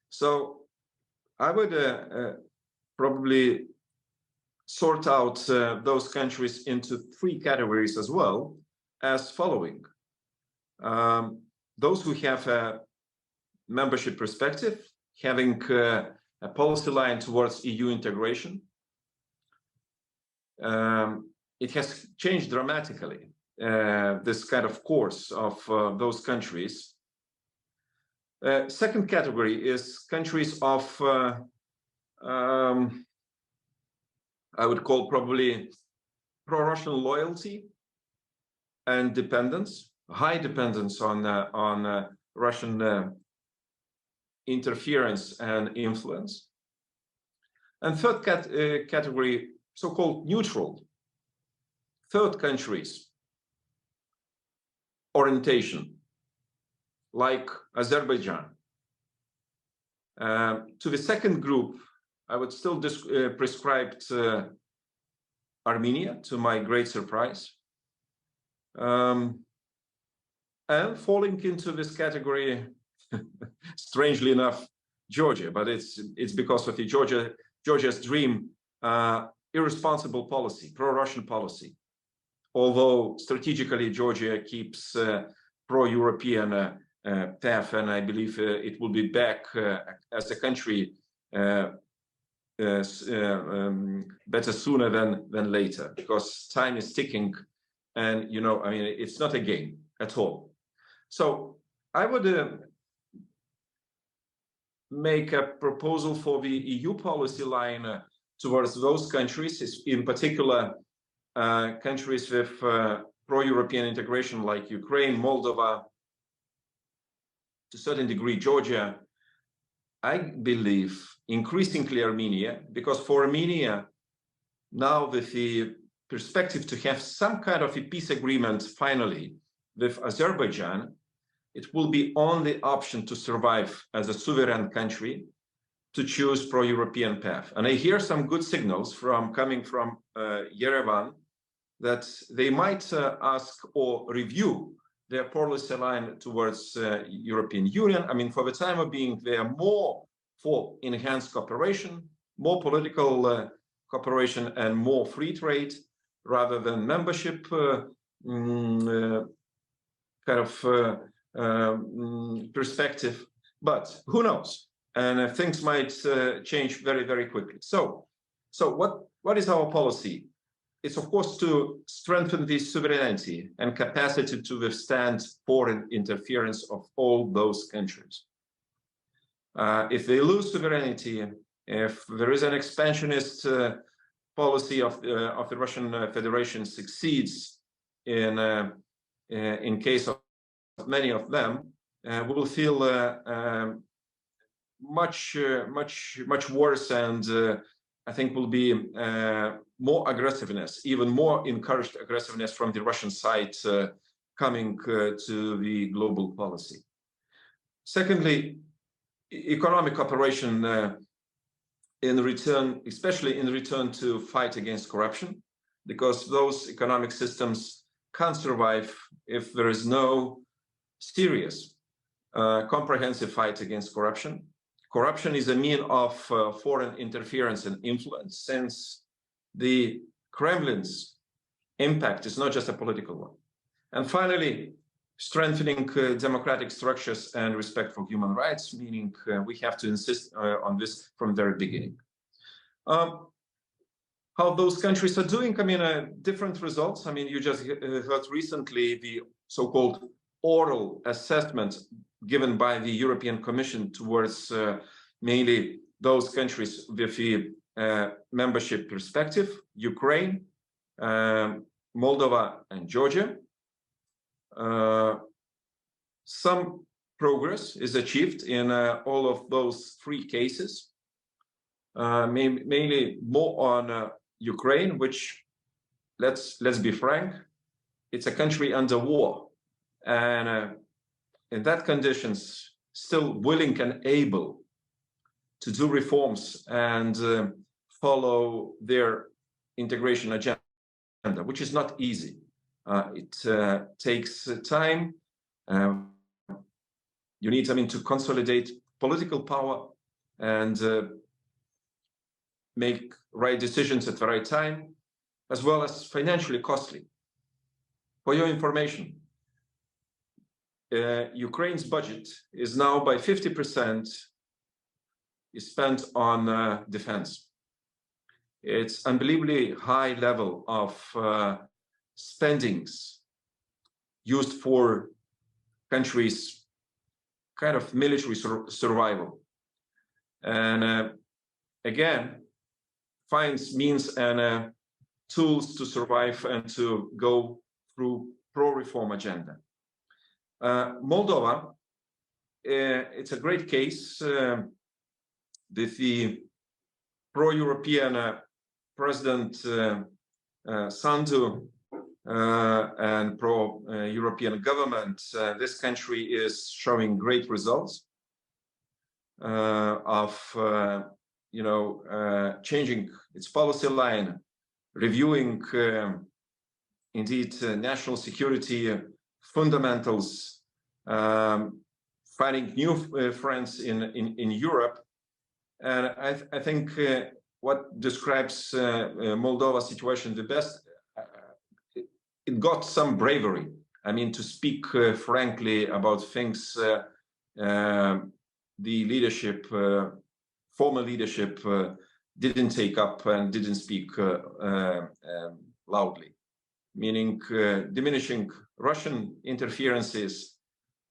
So I would probably sort out those countries into three categories as well as following. Those who have a membership perspective, having a policy line towards EU integration. It has changed dramatically, this kind of course of those countries. Second category is countries of, I would call probably pro-Russian loyalty and dependence, high dependence on Russian interference and influence. And third category, so-called neutral, third countries orientation, like Azerbaijan. To the second group, I would still prescribe Armenia, to my great surprise. And falling into this category, strangely enough, Georgia, but it's because of the Georgia's dream, irresponsible policy, pro-Russian policy. Although strategically Georgia keeps pro-European path, and I believe it will be back as a country better sooner than later, because time is ticking, and you know, I mean, it's not a game at all. So I would make a proposal for the EU policy line towards those countries, in particular countries with pro-European integration like Ukraine, Moldova, to a certain degree Georgia, I believe increasingly Armenia, because for Armenia, now with the perspective to have some kind of a peace agreement finally with Azerbaijan, it will be only option to survive as a sovereign country to choose pro-European path. And I hear some good signals coming from Yerevan that they might ask or review their policy line towards European Union. I mean, for the time of being, they are more for enhanced cooperation, more political cooperation, and more free trade rather than membership kind of perspective. But who knows? And things might change very, very quickly. So what is our policy? It's of course to strengthen the sovereignty and capacity to withstand foreign interference of all those countries. If they lose sovereignty, if there is an expansionist policy of the Russian Federation succeeds in case of many of them, we will feel much worse, and I think will be more aggressiveness, even more encouraged aggressiveness from the Russian side coming to the global policy. Secondly, economic cooperation in return, especially in return to fight against corruption, because those economic systems can't survive if there is no serious, comprehensive fight against corruption. Corruption is a mean of foreign interference and influence, since the Kremlin's impact is not just a political one. And finally, strengthening democratic structures and respect for human rights, meaning we have to insist on this from the very beginning. How those countries are doing, I mean, different results. I mean, you just heard recently the so-called oral assessment given by the European Commission towards mainly those countries with the membership perspective: Ukraine, Moldova, and Georgia. Some progress is achieved in all of those three cases, mainly more on Ukraine, which, let's be frank, it's a country under war, and in that conditions, still willing and able to do reforms and follow their integration agenda, which is not easy. It takes time. You need, I mean, to consolidate political power and make right decisions at the right time, as well as financially costly. For your information, Ukraine's budget is now by 50% is spent on defense. It's unbelievably high level of spendings used for countries' kind of military survival, and again finds means and tools to survive and to go through pro-reform agenda. Moldova, it's a great case with the pro-European President Sandu and pro-European government. This country is showing great results of changing its policy line, reviewing indeed national security fundamentals, finding new friends in Europe. And I think what describes Moldova's situation the best, it got some bravery. I mean, to speak frankly about things the leadership, former leadership, didn't take up and didn't speak loudly, meaning diminishing Russian interferences,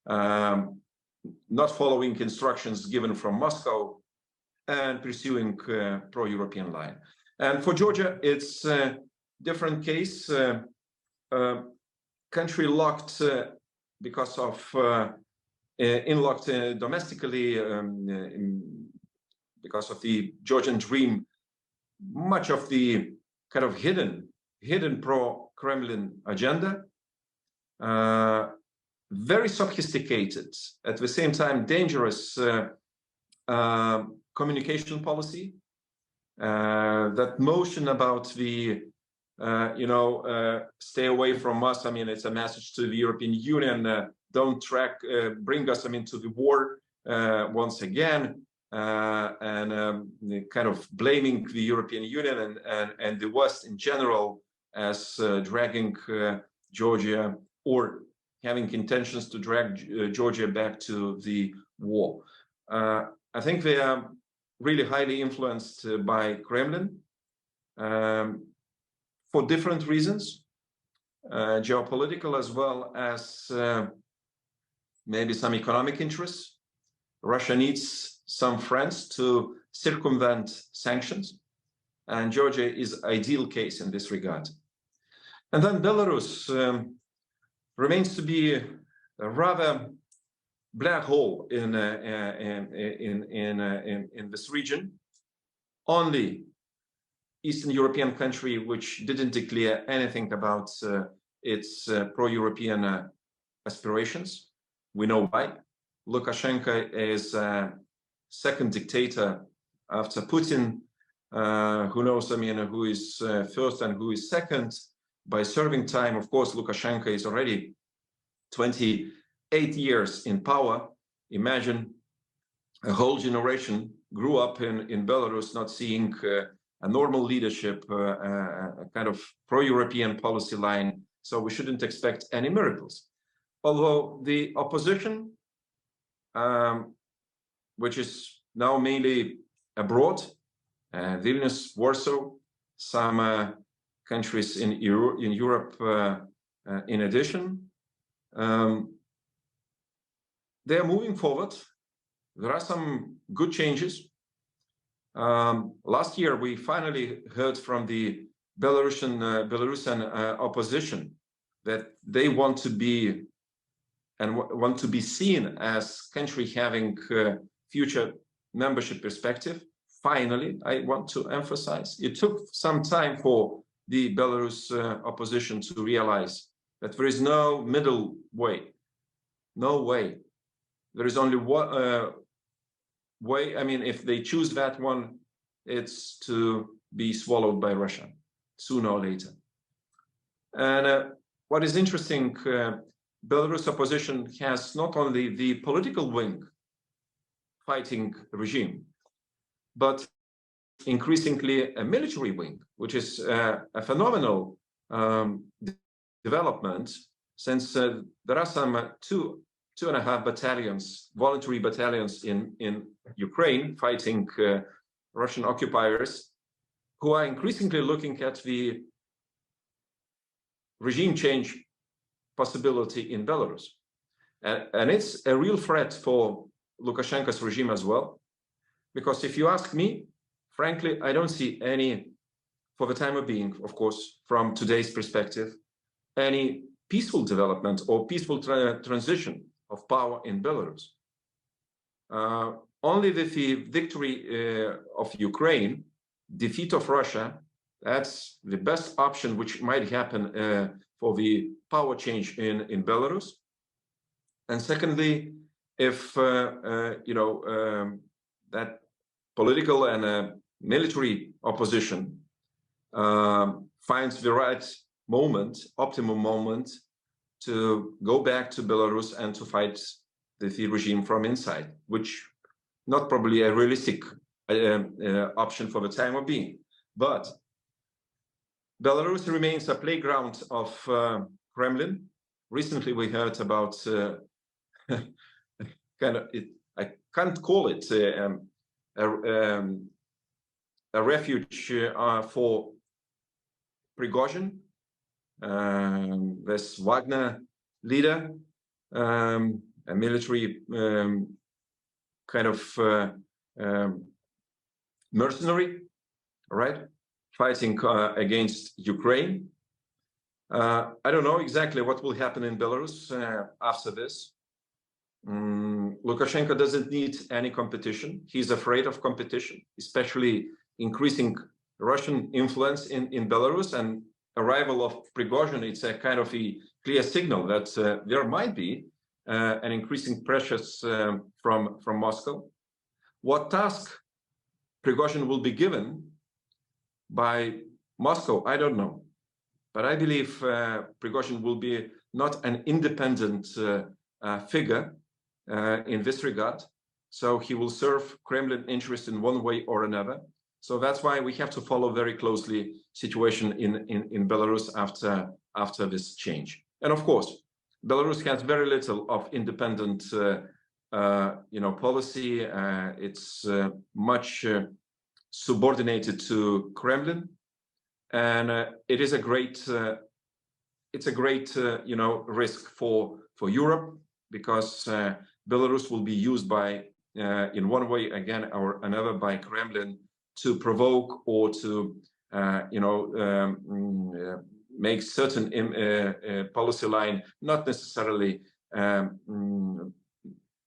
not following instructions given from Moscow, and pursuing pro-European line. And for Georgia, it's a different case. Country locked because of in-locked domestically because of the Georgian dream, much of the kind of hidden pro-Kremlin agenda, very sophisticated, at the same time dangerous communication policy, that motion about the stay away from us. I mean, it's a message to the European Union, don't bring us, I mean, to the war once again, and kind of blaming the European Union and the West in general as dragging Georgia, or having intentions to drag Georgia back to the war. I think they are really highly influenced by Kremlin for different reasons, geopolitical as well as maybe some economic interests. Russia needs some friends to circumvent sanctions, and Georgia is ideal case in this regard. And then Belarus remains to be a rather black hole in this region. Only Eastern European country which didn't declare anything about its pro-European aspirations. We know why. Lukashenko is second dictator after Putin. Who knows, I mean, who is first and who is second. By serving time, of course, Lukashenko is already 28 years in power. Imagine a whole generation grew up in Belarus not seeing a normal leadership, a kind of pro-European policy line. So we shouldn't expect any miracles. Although the opposition, which is now mainly abroad, Vilnius, Warsaw, some countries in Europe in addition, they're moving forward. There are some good changes. Last year, we finally heard from the Belarusian opposition that they want to be and want to be seen as country having future membership perspective. Finally, I want to emphasize, it took some time for the Belarus opposition to realize that there is no middle way, no way. There is only one way. I mean, if they choose that one, it's to be swallowed by Russia sooner or later. And what is interesting, Belarus opposition has not only the political wing fighting regime, but increasingly a military wing, which is a phenomenal development, since there are some two and a half battalions, voluntary battalions in Ukraine fighting Russian occupiers, who are increasingly looking at the regime change possibility in Belarus. And it's a real threat for Lukashenko's regime as well. Because if you ask me, frankly, I don't see any, for the time of being, of course, from today's perspective, any peaceful development or peaceful transition of power in Belarus. Only with the victory of Ukraine, defeat of Russia, that's the best option which might happen for the power change in Belarus. And secondly, if that political and military opposition finds the right moment, optimum moment, to go back to Belarus and to fight the regime from inside, which not probably a realistic option for the time of being. But Belarus remains a playground of Kremlin. Recently, we heard about I can't call it a refuge for Prigozhin, this Wagner leader, a military kind of mercenary, right, fighting against Ukraine. I don't know exactly what will happen in Belarus after this. Lukashenko doesn't need any competition. He's afraid of competition, especially increasing Russian influence in Belarus, and arrival of Prigozhin. It's a kind of a clear signal that there might be an increasing pressures from Moscow. What task Prigozhin will be given by Moscow, I don't know. But I believe Prigozhin will be not an independent figure in this regard. So he will serve Kremlin interest in one way or another. So that's why we have to follow very closely situation in Belarus after this change. And of course, Belarus has very little of independent policy. It's much subordinated to Kremlin, and it is a great risk for Europe, because Belarus will be used by in one way again or another by Kremlin to provoke or to make certain policy line not necessarily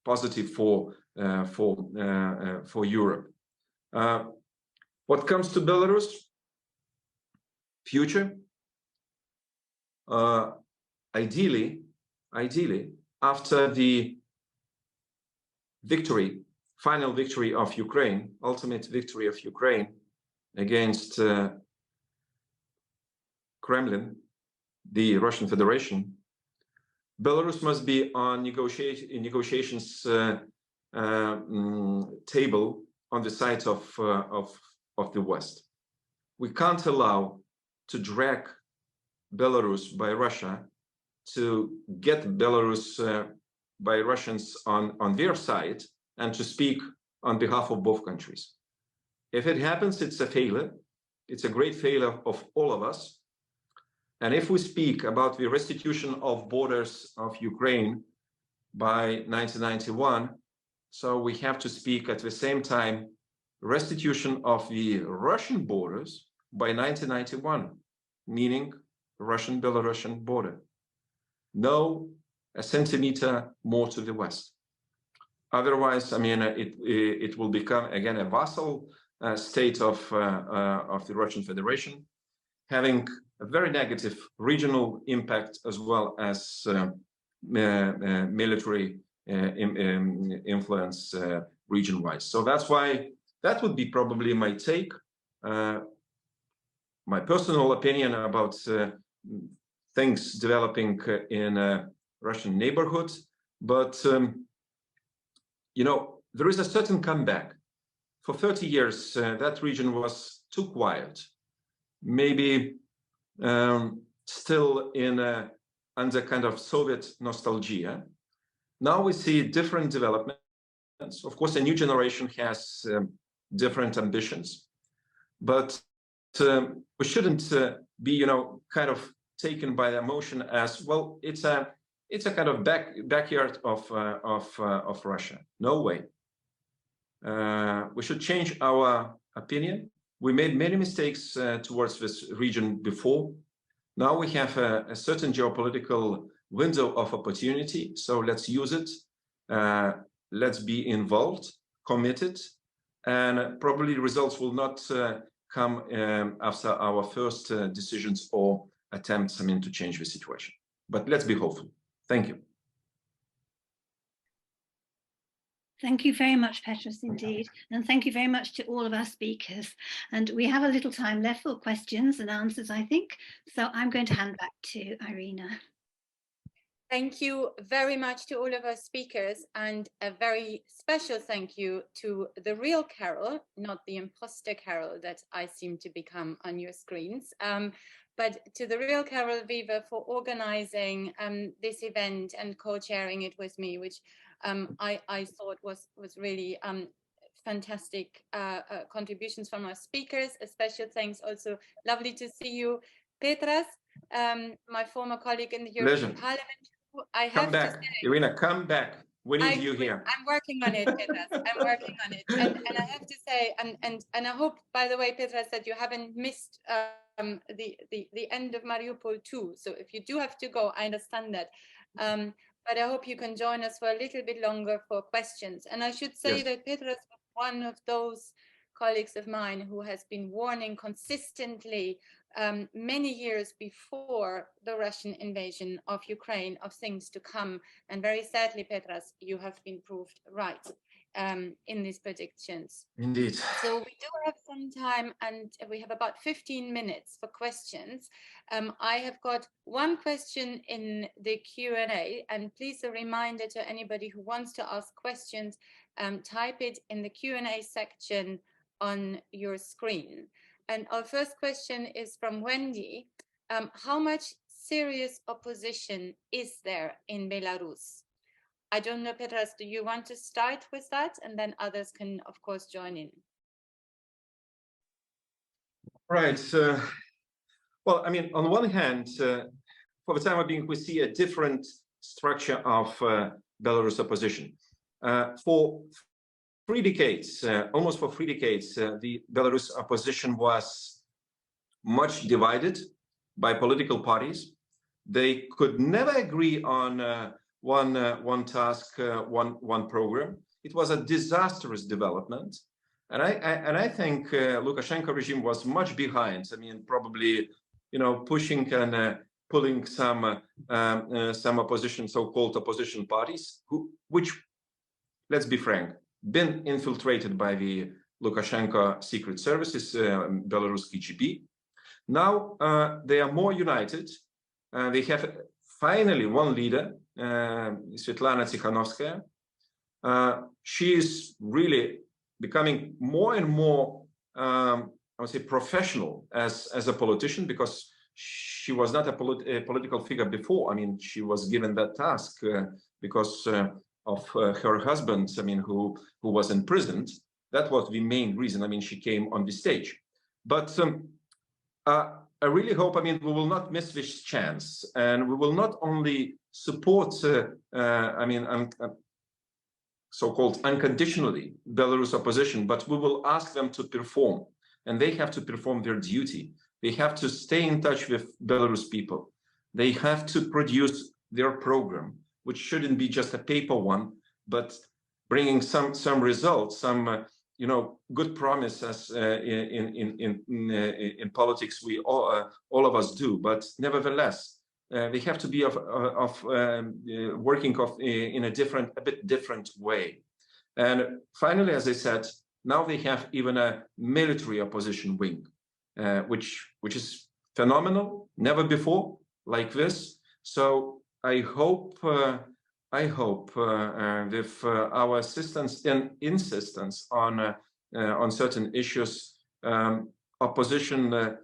positive for Europe. What comes to Belarus future? Ideally, after the victory, final victory of Ukraine, ultimate victory of Ukraine against Kremlin, the Russian Federation, Belarus must be on negotiations table on the side of the West. We can't allow to drag Belarus by Russia, to get Belarus by Russians on their side, and to speak on behalf of both countries. If it happens, it's a failure. It's a great failure of all of us. And if we speak about the restitution of borders of Ukraine by 1991, so we have to speak at the same time restitution of the Russian borders by 1991, meaning Russian-Belarusian border. No a centimeter more to the west. Otherwise, I mean, it will become again a vassal state of the Russian Federation, having a very negative regional impact as well as military influence region-wise. So that's why that would be probably my take, my personal opinion about things developing in a Russian neighborhood. But you know, there is a certain comeback. For 30 years, that region was too quiet. Maybe still in under kind of Soviet nostalgia. Now we see different developments. Of course, a new generation has different ambitions, but we shouldn't be, you know, kind of taken by the emotion as well. It's a kind of backyard of Russia. No way. We should change our opinion. We made many mistakes towards this region before. Now we have a certain geopolitical window of opportunity. So let's use it. Let's be involved, committed, and probably results will not come after our first decisions or attempts, I mean, to change the situation. But let's be hopeful. Thank you. Thank you very much, Petros, indeed. And thank you very much to all of our speakers. And we have a little time left for questions and answers, I think. So I'm going to hand back to Irina. Thank you very much to all of our speakers, and a very special thank you to the real Carol, not the imposter Carol that I seem to become on your screens, but to the real Carol Weaver for organizing this event and co-chairing it with me, which I thought was really fantastic contributions from our speakers. A special thanks also, lovely to see you, Petras, my former colleague in the European Parliament. I have come back, Irina, come back. We need you here. I'm working on it, Petras. I'm working on it, and I have to say, and I hope, by the way, Petras, that you haven't missed the end of Mariupol too. So if you do have to go, I understand that. But I hope you can join us for a little bit longer for questions. And I should say that Petras was one of those colleagues of mine who has been warning consistently many years before the Russian invasion of Ukraine of things to come. And very sadly, Petras, you have been proved right in these predictions. Indeed. So we do have some time, and we have about 15 minutes for questions. I have got one question in the Q&A, and please a reminder to anybody who wants to ask questions, type it in the Q&A section on your screen. And our first question is from Wendy. How much serious opposition is there in Belarus? I don't know, Petras, do you want to start with that? And then others can, of course, join in. Right. Well, I mean, on one hand, for the time being, we see a different structure of Belarus opposition. For 3 decades, almost for 3 decades, the Belarus opposition was much divided by political parties. They could never agree on one task, one program. It was a disastrous development, and I think Lukashenko regime was much behind. I mean, probably, you know, pushing and pulling some opposition, so-called opposition parties, which, let's be frank, been infiltrated by the Lukashenko secret services, Belarus KGB. Now they are more united. They have finally one leader, Svetlana Tikhanovskaya. She is really becoming more and more, I would say, professional as a politician, because she was not a political figure before. I mean, she was given that task because of her husband, I mean, who was imprisoned. That was the main reason. I mean, she came on the stage. But I really hope, I mean, we will not miss this chance, and we will not only support, so-called unconditionally Belarus opposition, but we will ask them to perform, and they have to perform their duty. They have to stay in touch with Belarus people. They have to produce their program, which shouldn't be just a paper one, but bringing some results, some you know, good promises in politics. We all of us do, but nevertheless, they have to be working in a bit different way. And finally, as I said, now they have even a military opposition wing, which is phenomenal, never before like this. So I hope with our assistance and insistence on certain issues, opposition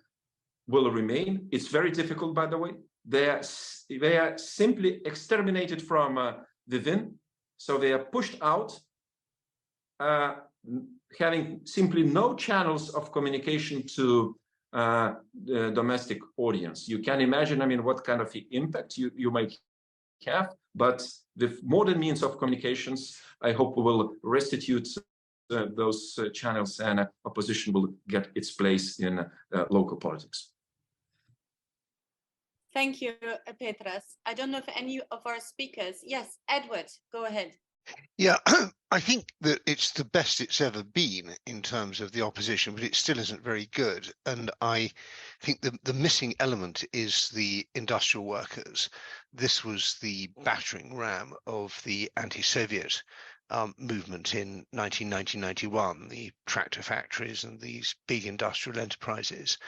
will remain. It's very difficult, by the way. They are simply exterminated from within, so they are pushed out, having simply no channels of communication to the domestic audience. You can imagine, I mean, what kind of impact you might have, but with modern means of communications, I hope we will restitute those channels, and opposition will get its place in local politics. Thank you, Petras. I don't know if any of our speakers, yes, Edward, go ahead. Yeah, I think that it's the best it's ever been in terms of the opposition, but it still isn't very good. And I think the missing element is the industrial workers. This was the battering ram of the anti-Soviet movement in 1990-91, the tractor factories and these big industrial enterprises.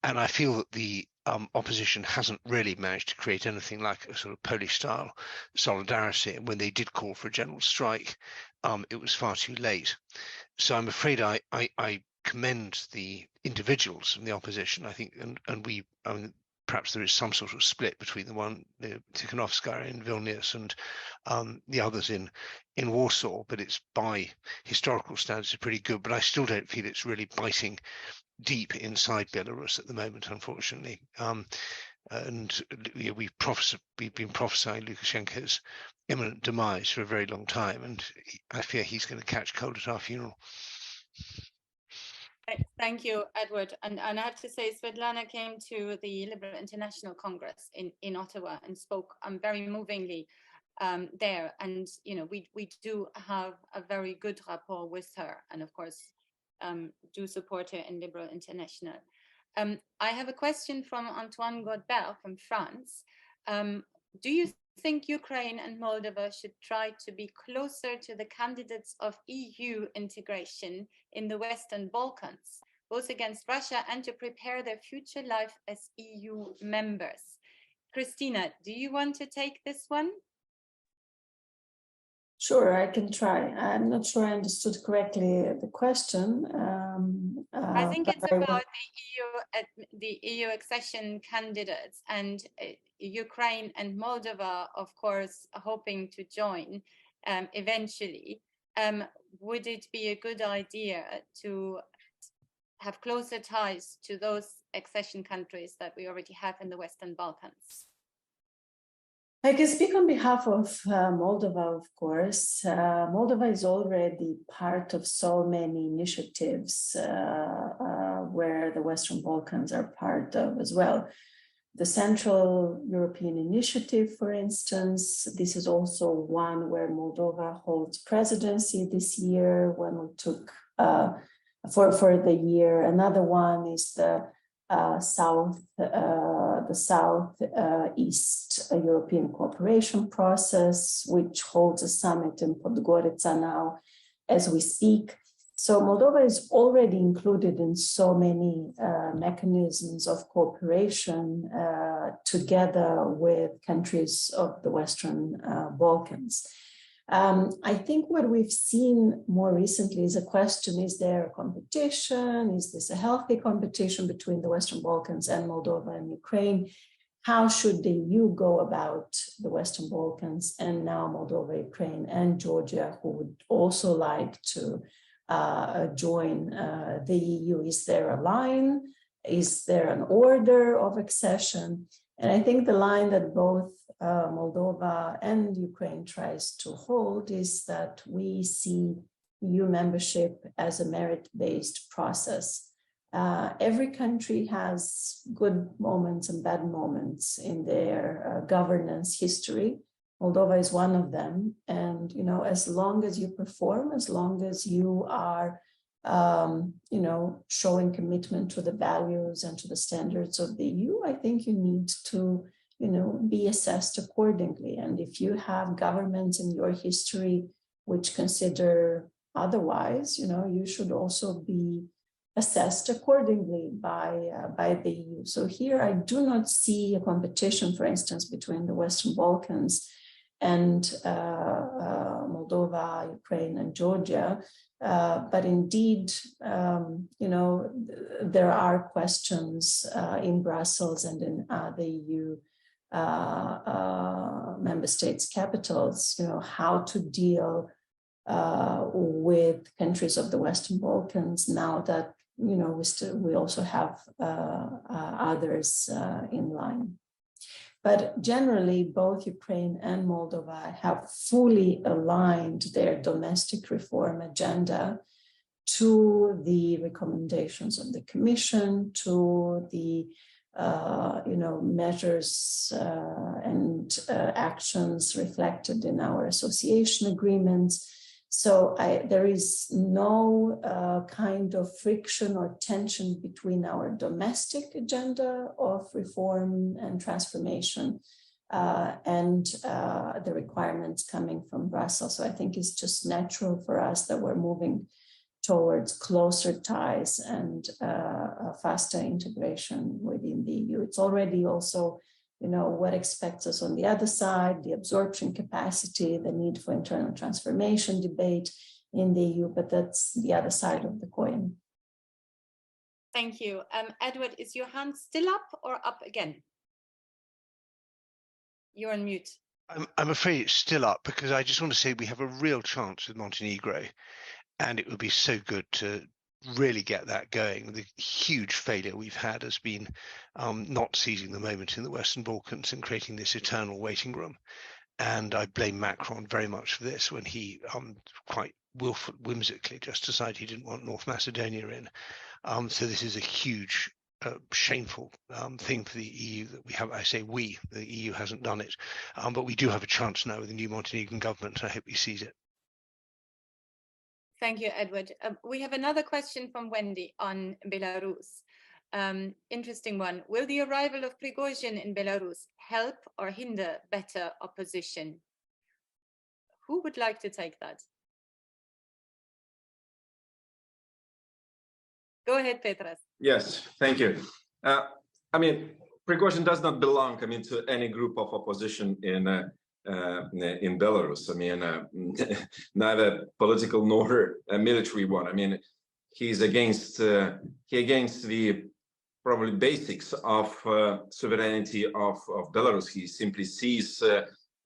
And I feel that the opposition hasn't really managed to create anything like a sort of Polish-style solidarity. And when they did call for a general strike, it was far too late. So I'm afraid I commend the individuals from the opposition. I think, and perhaps there is some sort of split between the one, Tikhanovskaya in Vilnius, and the others in Warsaw. But it's, by historical standards, pretty good. But I still don't feel it's really biting deep inside Belarus at the moment, unfortunately. And you know, we've been prophesying Lukashenko's imminent demise for a very long time, and I fear he's going to catch cold at our funeral. Thank you, Edward. And I have to say, Svetlana came to the Liberal International Congress in Ottawa and spoke very movingly there. And you know, we do have a very good rapport with her, and of course do support her in Liberal International. I have a question from Antoine Godbert from France. Do you think Ukraine and Moldova should try to be closer to the candidates of EU integration in the Western Balkans, both against Russia and to prepare their future life as EU members? Christina, do you want to take this one? Sure, I can try. I'm not sure I understood correctly the question. I think it's about the EU accession candidates, and Ukraine and Moldova, of course, hoping to join eventually. Would it be a good idea to have closer ties to those accession countries that we already have in the Western Balkans? I can speak on behalf of Moldova, of course. Moldova is already part of so many initiatives where the Western Balkans are part of as well. The Central European Initiative, for instance, this is also one where Moldova holds presidency this year when we took for the year. Another one is the Southeast European Cooperation Process, which holds a summit in Podgorica now as we speak. So Moldova is already included in so many mechanisms of cooperation together with countries of the Western Balkans. I think what we've seen more recently is a question, is there a competition? Is this a healthy competition between the Western Balkans and Moldova and Ukraine? How should the EU go about the Western Balkans and now Moldova, Ukraine, and Georgia, who would also like to join the EU? Is there a line? Is there an order of accession? And I think the line that both Moldova and Ukraine tries to hold is that we see EU membership as a merit-based process. Every country has good moments and bad moments in their governance history. Moldova is one of them. And, you know, as long as you perform, as long as you are, you know, showing commitment to the values and to the standards of the EU, I think you need to, you know, be assessed accordingly. And if you have governments in your history which consider otherwise, you know, you should also be assessed accordingly by the EU. So here I do not see a competition, for instance, between the Western Balkans and Moldova, Ukraine, and Georgia. But indeed, you know, there are questions in Brussels and in the EU member states' capitals, you know, how to deal with countries of the Western Balkans now that, you know, we also have others in line. But generally, both Ukraine and Moldova have fully aligned their domestic reform agenda to the recommendations of the Commission, to the you know, measures and actions reflected in our association agreements. So there is no kind of friction or tension between our domestic agenda of reform and transformation and the requirements coming from Brussels. So I think it's just natural for us that we're moving towards closer ties and faster integration within the EU. It's already also, you know, what expects us on the other side, the absorption capacity, the need for internal transformation debate in the EU, but that's the other side of the coin. Thank you. Edward, is your hand still up or up again? You're on mute. I'm afraid it's still up because I just want to say we have a real chance with Montenegro, and it would be so good to really get that going. The huge failure we've had has been not seizing the moment in the Western Balkans and creating this eternal waiting room. And I blame Macron very much for this when he quite whimsically just decided he didn't want North Macedonia in. So this is a huge, shameful thing for the EU that we have. I say we, the EU hasn't done it, but we do have a chance now with the new Montenegrin government. I hope we seize it. Thank you, Edward. We have another question from Wendy on Belarus. Interesting one. Will the arrival of Prigozhin in Belarus help or hinder better opposition? Who would like to take that? Go ahead, Petras. Yes, thank you. I mean, Prigozhin does not belong, I mean, to any group of opposition in Belarus. I mean, neither political nor a military one. I mean, he's against the probably basics of sovereignty of Belarus. He simply sees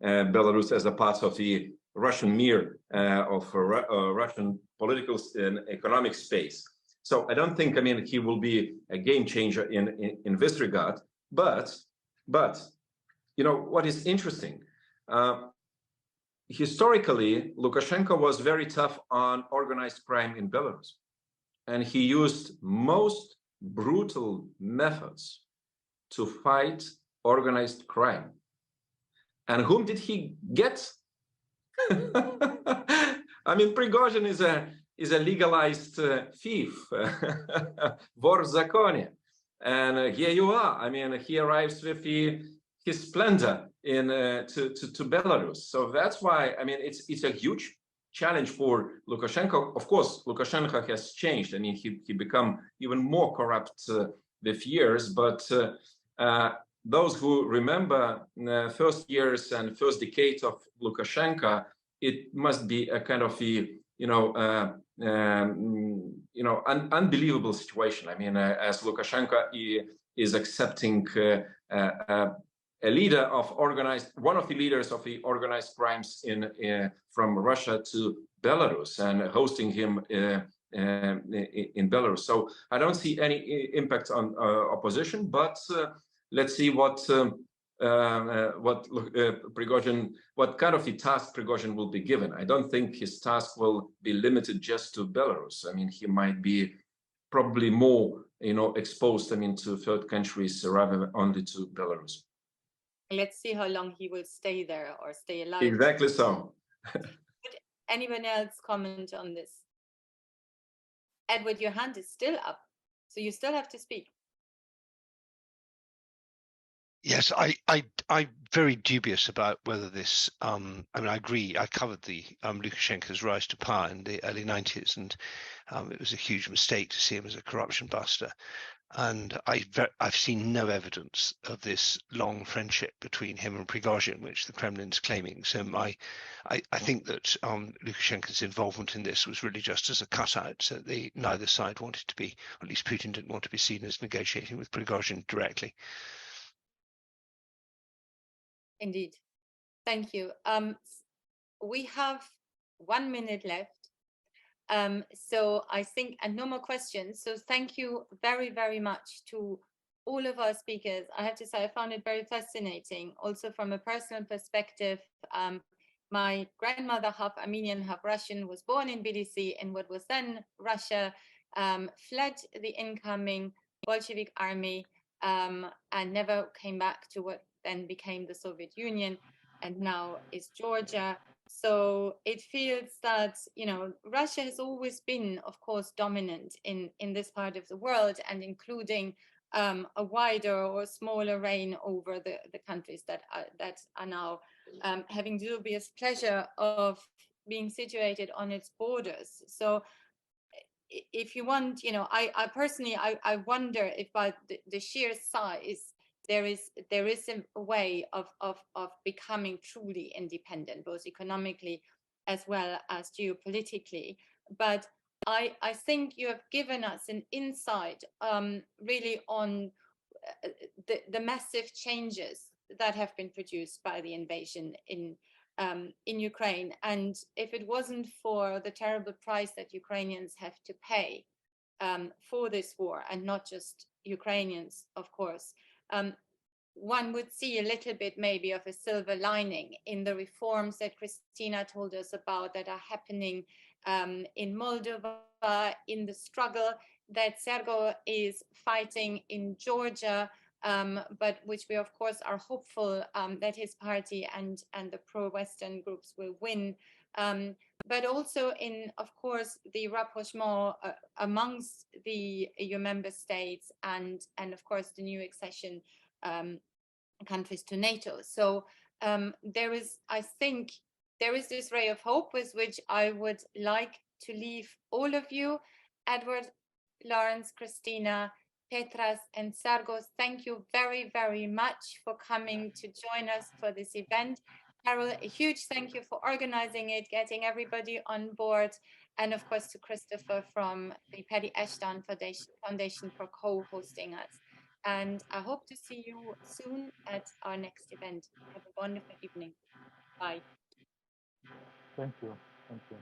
Belarus as a part of the Russian mirror of Russian political and economic space. So I don't think, I mean, he will be a game changer in this regard. But you know what is interesting? Historically, Lukashenko was very tough on organized crime in Belarus, and he used most brutal methods to fight organized crime. And whom did he get? I mean, Prigozhin is a legalized thief, vor в законе. And here you are. I mean, he arrives with his splendor to Belarus. So that's why, I mean, it's a huge challenge for Lukashenko. Of course, Lukashenko has changed. I mean, he become even more corrupt with years. But those who remember first years and first decades of Lukashenko, it must be a kind of unbelievable situation. I mean, as Lukashenko is accepting a leader of one of the leaders of the organized crimes from Russia to Belarus and hosting him in Belarus. So I don't see any impact on opposition, but let's see what Prigozhin, what kind of a task Prigozhin will be given. I don't think his task will be limited just to Belarus. I mean, he might be probably more, exposed, I mean, to third countries rather than only to Belarus. Let's see how long he will stay there or stay alive. Exactly so. Would anyone else comment on this? Edward, your hand is still up, so you still have to speak. Yes, I'm very dubious about whether this. I mean, I agree. I covered the Lukashenko's rise to power in the early 90s, and it was a huge mistake to see him as a corruption buster. And I've seen no evidence of this long friendship between him and Prigozhin, which the Kremlin's claiming. So I think that Lukashenko's involvement in this was really just as a cutout. So neither side wanted to be, or at least Putin didn't want to be seen as negotiating with Prigozhin directly. Indeed. Thank you. We have 1 minute left. So I think, and no more questions. So thank you very, very much to all of our speakers. I have to say, I found it very fascinating. Also from a personal perspective, my grandmother, half Armenian, half Russian, was born in Tbilisi in what was then Russia, fled the incoming Bolshevik army, and never came back to what then became the Soviet Union and now is Georgia. So it feels that, Russia has always been, of course, dominant in this part of the world, and including a wider or smaller reign over the countries that are now having the dubious pleasure of being situated on its borders. So if you want, I personally, I wonder if by the sheer size, there is a way of becoming truly independent, both economically as well as geopolitically. But I think you have given us an insight really on the massive changes that have been produced by the invasion in Ukraine. And if it wasn't for the terrible price that Ukrainians have to pay for this war, and not just Ukrainians, of course, one would see a little bit maybe of a silver lining in the reforms that Christina told us about that are happening in Moldova, in the struggle that Sergo is fighting in Georgia, but which we of course are hopeful that his party and the pro-Western groups will win. But also in, of course, the rapprochement amongst the EU member states and of course the new accession countries to NATO. So I think there is this ray of hope with which I would like to leave all of you. Edward, Lawrence, Christina, Petras, and Sargos, thank you very, very much for coming to join us for this event. Carol, a huge thank you for organizing it, getting everybody on board, and of course to Christopher from the Paddy Ashdown Foundation for co-hosting us. And I hope to see you soon at our next event. Have a wonderful evening. Bye. Thank you. Thank you.